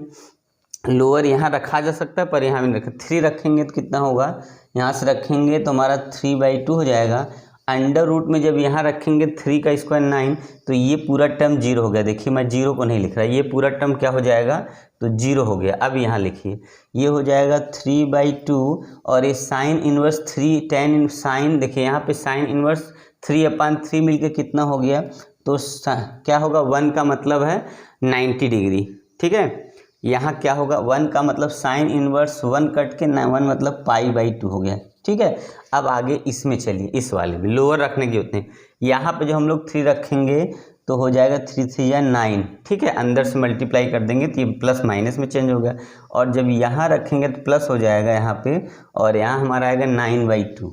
लोअर यहाँ रखा जा सकता है पर यहाँ भी नहीं रखा। 3 रखेंगे तो कितना होगा, यहाँ से रखेंगे तो हमारा 3/2 हो जाएगा। अंडर रूट में जब यहाँ रखेंगे 3 का स्क्वायर 9, तो ये पूरा टर्म 0 हो गया। देखिए मैं 0 को नहीं लिख रहा, ये पूरा टर्म क्या हो जाएगा, तो 0 हो गया। अब यहाँ लिखिए ये हो जाएगा 3/2, और ये साइन इनवर्स 3 tan साइन, देखिए यहाँ पे साइन इनवर्स 3/3 मिलके कितना हो गया, तो क्या होगा 1 का मतलब है 90 डिग्री, ठीक है। यहाँ क्या होगा 1 का मतलब साइन इनवर्स 1 कट के 1 मतलब π/2 हो गया, ठीक है। अब आगे इसमें चलिए, इस वाले में लोअर रखने की होते हैं, यहाँ पे जो हम लोग 3 रखेंगे तो हो जाएगा 3 3 या 9, ठीक है। अंदर से मल्टीप्लाई कर देंगे तो ये प्लस माइनस में चेंज होगा, और जब यहाँ रखेंगे तो प्लस हो जाएगा यहाँ पे, और यहाँ हमारा आएगा 9/2।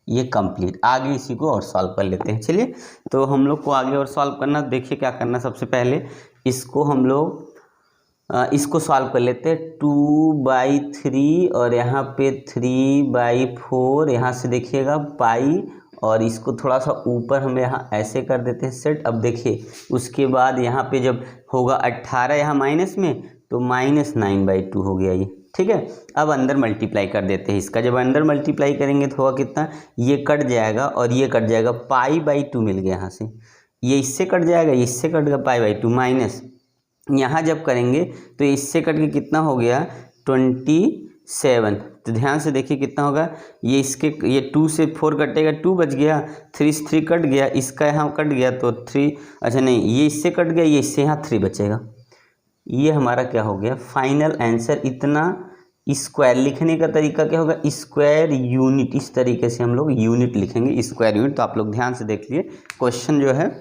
ये कंप्लीट। आगे इसी को और सॉल्व कर लेते हैं। चलिए तो हम लोग को आगे और सॉल्व करना, देखिए क्या करना, सबसे पहले इसको हम लोग इसको सॉल्व कर लेते हैं। 2/3 और यहाँ पे 3/4, यहाँ से देखिएगा पाई, और इसको थोड़ा सा ऊपर हम यहाँ ऐसे कर देते हैं सेट। अब देखिए उसके बाद यहाँ पे जब होगा 18 यहाँ माइनस में, तो -9/2 हो गया ये, ठीक है। अब अंदर मल्टीप्लाई कर देते हैं इसका, जब अंदर मल्टीप्लाई करेंगे तो होगा कितना, ये कट जाएगा और ये कट जाएगा, π/2 मिल गया यहाँ से, ये इससे कट जाएगा, इससे कट गया π/2 माइनस, यहाँ जब करेंगे तो इससे कट के कितना हो गया 27। तो ध्यान से देखिए कितना होगा, ये इसके ये 2 से 4 कटेगा, 2 बच गया, 3 से 3 कट गया, इसका यहाँ कट गया तो 3, अच्छा नहीं ये इससे कट गया, ये इससे यहाँ 3 बचेगा। ये हमारा क्या हो गया फाइनल आंसर। इतना स्क्वायर लिखने का तरीका क्या होगा, स्क्वायर यूनिट, इस तरीके से हम लोग यूनिट लिखेंगे, स्क्वायर यूनिट। तो आप लोग ध्यान से देख लिए, क्वेश्चन जो है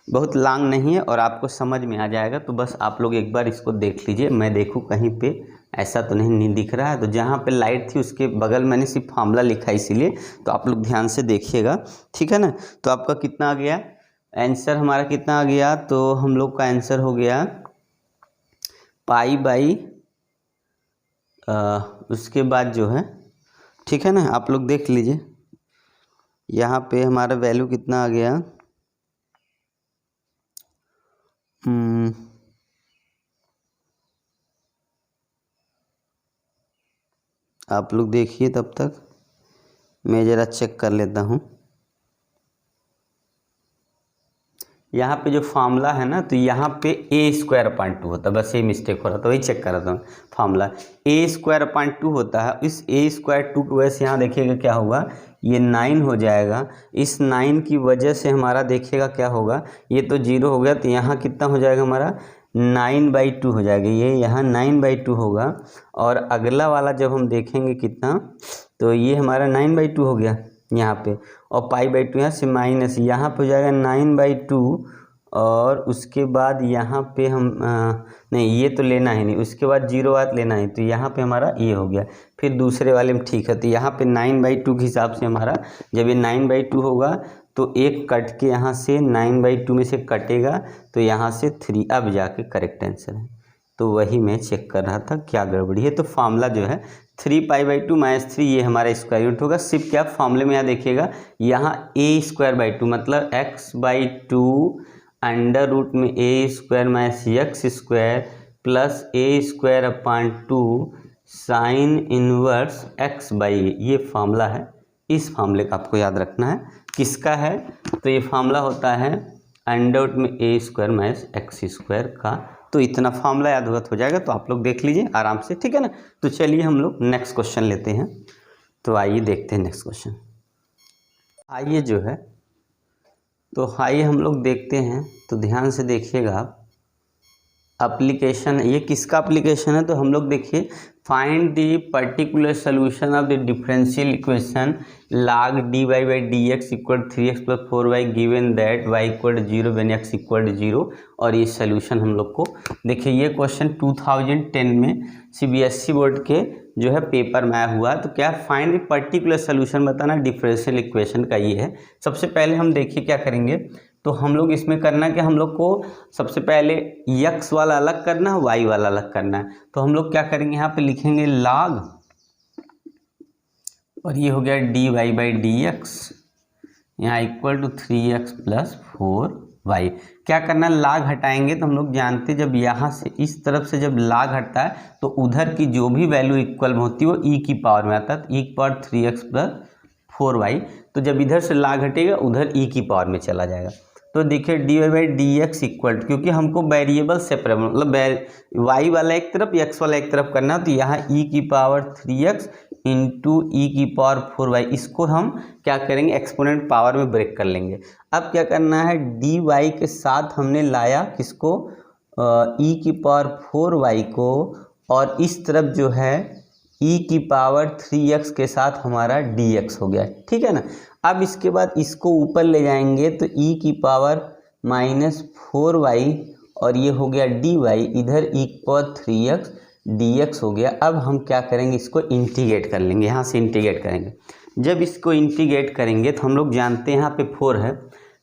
बहुत लॉन्ग नहीं है और आपको समझ में आ जाएगा। तो बस आप लोग एक बार इसको देख लीजिए, मैं देखूँ कहीं पे ऐसा तो नहीं दिख रहा है, तो जहाँ पे लाइट थी उसके बगल मैंने सिर्फ फार्मूला लिखा है इसीलिए, तो आप लोग ध्यान से देखिएगा, ठीक है ना। तो आपका कितना आ गया आंसर, हमारा कितना आ गया, तो हम लोग का आंसर हो गया उसके बाद जो है, ठीक है ना। आप लोग देख लीजिए यहाँ पे हमारा वैल्यू कितना आ गया, आप लोग देखिए, तब तक मैं ज़रा चेक कर लेता हूँ। यहाँ पे जो फार्मूला है ना, तो यहाँ पे a²/2 होता है, बस ये मिस्टेक हो रहा था, वही चेक कर रहा था। फार्मूला a²/2 होता है। इस a²/2 की वजह से यहाँ देखिएगा क्या होगा, ये 9 हो जाएगा। इस 9 की वजह से हमारा देखिएगा क्या होगा, ये तो 0 हो गया, तो यहाँ कितना हो जाएगा हमारा 9/2 हो जाएगा। ये यहाँ 9/2 होगा। और अगला वाला जब हम देखेंगे कितना, तो ये हमारा 9/2 हो गया यहाँ पे, और π/2 यहाँ से माइनस, यहाँ पे हो जाएगा 9/2। और उसके बाद यहाँ पे हम नहीं, ये तो लेना ही नहीं, उसके बाद 0 वाट लेना है, तो यहाँ पे हमारा ये हो गया। फिर दूसरे वाले में ठीक है, तो यहाँ पे 9/2 के हिसाब से हमारा, जब ये 9/2 होगा तो एक कट के यहाँ से 9/2 में से कटेगा, तो यहाँ से 3 अब जाके करेक्ट आंसर है। तो वही मैं चेक कर रहा था क्या गड़बड़ी है। तो फार्मूला जो है 3π/2 - 3, ये हमारा स्क्वायर रूट होगा। सिर्फ क्या फार्मूले में यहाँ देखिएगा, यहाँ a²/2 मतलब x/2 अंडर रूट में a² - x² plus a²/2 sine inverse x/a, ये फार्मूला है। इस फार्मूले का आपको याद रखना है। किसका है, तो ये फार्मूला होता है अंडर रूट में a² - x² का। तो इतना फार्मूला याद हो जाएगा, तो आप लोग देख लीजिए आराम से, ठीक है ना। तो चलिए हम लोग नेक्स्ट क्वेश्चन लेते हैं। तो आइए देखते हैं नेक्स्ट क्वेश्चन। आइए जो है, तो आइए हम लोग देखते हैं। तो ध्यान से देखिएगा आप, एप्लीकेशन, ये किसका एप्लीकेशन है, तो हम लोग देखिए, find the particular solution of the differential equation log dy/dx = 3x + 4y given that y = 0 when x = 0। और ये सोल्यूशन हम लोग को देखिए, ये क्वेश्चन 2010 में CBSE बोर्ड के जो है पेपर में आया हुआ। तो क्या फाइंड द पर्टिकुलर सोल्यूशन बताना डिफरेंशियल इक्वेशन का ये है। सबसे पहले हम देखिए क्या करेंगे, तो हम लोग इसमें करना कि हम लोग को सबसे पहले x वाला अलग करना है, y वाला अलग करना है। तो हम लोग क्या करेंगे, यहाँ पे लिखेंगे log, और ये हो गया dy/dx यहाँ = 3x + 4y। क्या करना, लाग हटाएंगे, तो हम लोग जानते जब यहाँ से इस तरफ से जब लाग हटता है तो उधर की जो भी वैल्यू इक्वल में होती है वो e की पावर में आता है, तो e⁴x + 4y। तो जब इधर से लाग हटेगा उधर e की पावर में चला जाएगा। तो देखिए dy/dx इक्वल, क्योंकि हमको वेरिएबल सेपरेट मतलब y वाला एक तरफ x वाला एक तरफ करना, तो यहाँ e⁴x इंटू e⁴y, इसको हम क्या करेंगे एक्सपोनेंट पावर में ब्रेक कर लेंगे। अब क्या करना है, dy के साथ हमने लाया किसको, e⁴y को, और इस तरफ जो है e⁻3x के साथ हमारा dx हो गया, ठीक है ना। अब इसके बाद इसको ऊपर ले जाएंगे तो e⁻⁴y और ये हो गया dy, इधर e⁻3x dx हो गया। अब हम क्या करेंगे, इसको इंटीग्रेट कर लेंगे, यहाँ से इंटीग्रेट करेंगे। जब इसको इंटीग्रेट करेंगे तो हम लोग जानते हैं यहाँ पे 4 है,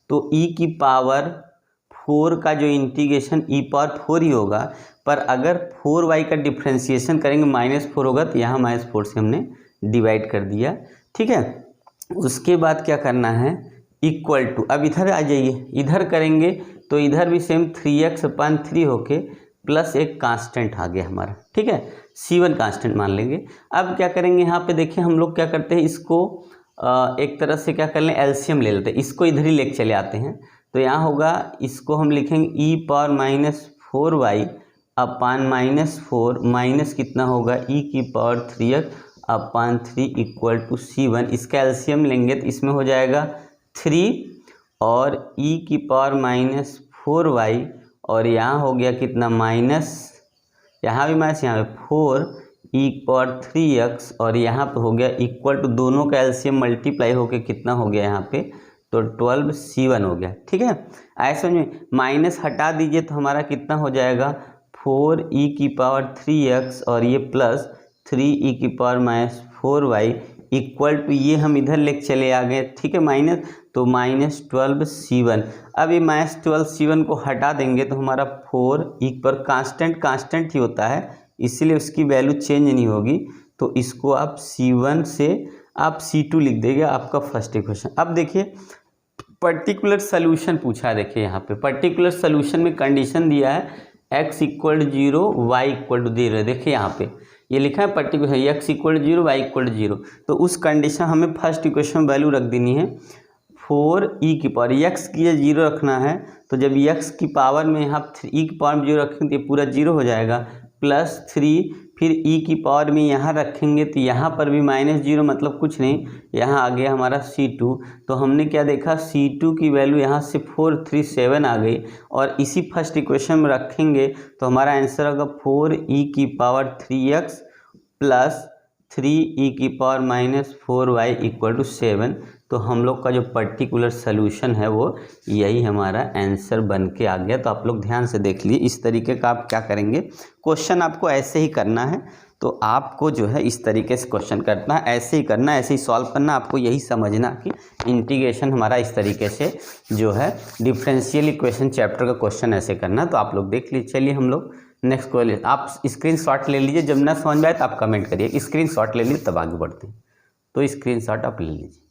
तो e⁻4 का जो इंटीग्रेशन e⁻4 ही होगा। पर अगर 4y का डिफ्रेंसिएशन करेंगे -4 होगा, तो यहाँ -4 से हमने डिवाइड कर दिया, ठीक है। उसके बाद क्या करना है, इक्वल टू, अब इधर आ जाइए, इधर करेंगे तो इधर भी सेम 3x/3 होके प्लस एक कांस्टेंट आ गया हमारा, ठीक है, C1 कांस्टेंट मान लेंगे। अब क्या करेंगे, यहाँ पे देखिए हम लोग क्या करते हैं, इसको एक तरह से क्या कर लें, एलसीएम ले लेते हैं, इसको इधर ही लेके चले आते हैं। तो यहाँ होगा, इसको हम लिखेंगे e⁻⁴y अपान -4 माइनस कितना होगा e⁻3x/3 = C1। इसका एलसीएम लेंगे तो इसमें हो जाएगा 3 और e⁻⁴y, और यहाँ हो गया कितना माइनस, यहाँ भी माइनस, यहाँ पे 4 e⁻3x, और यहाँ पे हो गया इक्वल टू, दोनों का एलसीएम मल्टीप्लाई होके कितना हो गया यहाँ पे, तो 12 C1 हो गया, ठीक है। ऐसे में माइनस हटा दीजिए तो हमारा कितना हो जाएगा 4 e⁻3x और ये प्लस 3 e⁻⁴y इक्वल टू, ये हम इधर लेके चले आ गए, ठीक है, माइनस, तो -12 C1। अब ये -12 C1 को हटा देंगे तो हमारा 4 कांस्टेंट ही होता है, इसलिए उसकी वैल्यू चेंज नहीं होगी, तो इसको आप C1 से आप C2 लिख देंगे, आपका फर्स्ट इक्वेशन। अब देखिए पर्टिकुलर सोल्यूशन पूछा है, देखिए यहाँ पे पर्टिकुलर सोल्यूशन में कंडीशन दिया है x equal 0 y equal to 0। देखिए यहाँ पे ये लिखा है particular x equal 0 y equal 0, तो उस कंडीशन हमें फर्स्ट इक्वेशन में वैल्यू रख देनी है 4e की पावर, x की 0 रखना है, तो जब x की पावर में यहाँ e की पावर में 0 रखेंगे तो पूरा 0 हो जाएगा, प्लस 3 फिर e की पावर में यहाँ रखेंगे तो यहाँ पर भी -0 मतलब कुछ नहीं, यहाँ आ गया हमारा C2। तो हमने क्या देखा, C2 की वैल्यू यहाँ से 437 आ गई, और इसी फर्स्ट इक्वेशन में रखेंगे तो हमारा आंसर होगा 4e की पावर 3x प्लस 3e की पावर -4y इक्वल टू 7। तो हम लोग का जो पर्टिकुलर सोल्यूशन है वो यही हमारा आंसर बन के आ गया। तो आप लोग ध्यान से देख लीजिए, इस तरीके का आप क्या करेंगे, क्वेश्चन आपको ऐसे ही करना है। तो आपको जो है इस तरीके से क्वेश्चन करना है, ऐसे ही करना है, ऐसे ही सॉल्व करना। आपको यही समझना कि इंटीग्रेशन हमारा इस तरीके से जो है डिफरेंशियल इक्वेशन चैप्टर का क्वेश्चन ऐसे करना। तो आप लोग देख लीजिए। चलिए हम लोग नेक्स्ट क्वेश्चन, आप स्क्रीनशॉट ले लीजिए, जब ना समझ में आए तो आप कमेंट करिए, स्क्रीनशॉट ले लीजिए तब आगे बढ़ते हैं। तो स्क्रीनशॉट आप ले लीजिए।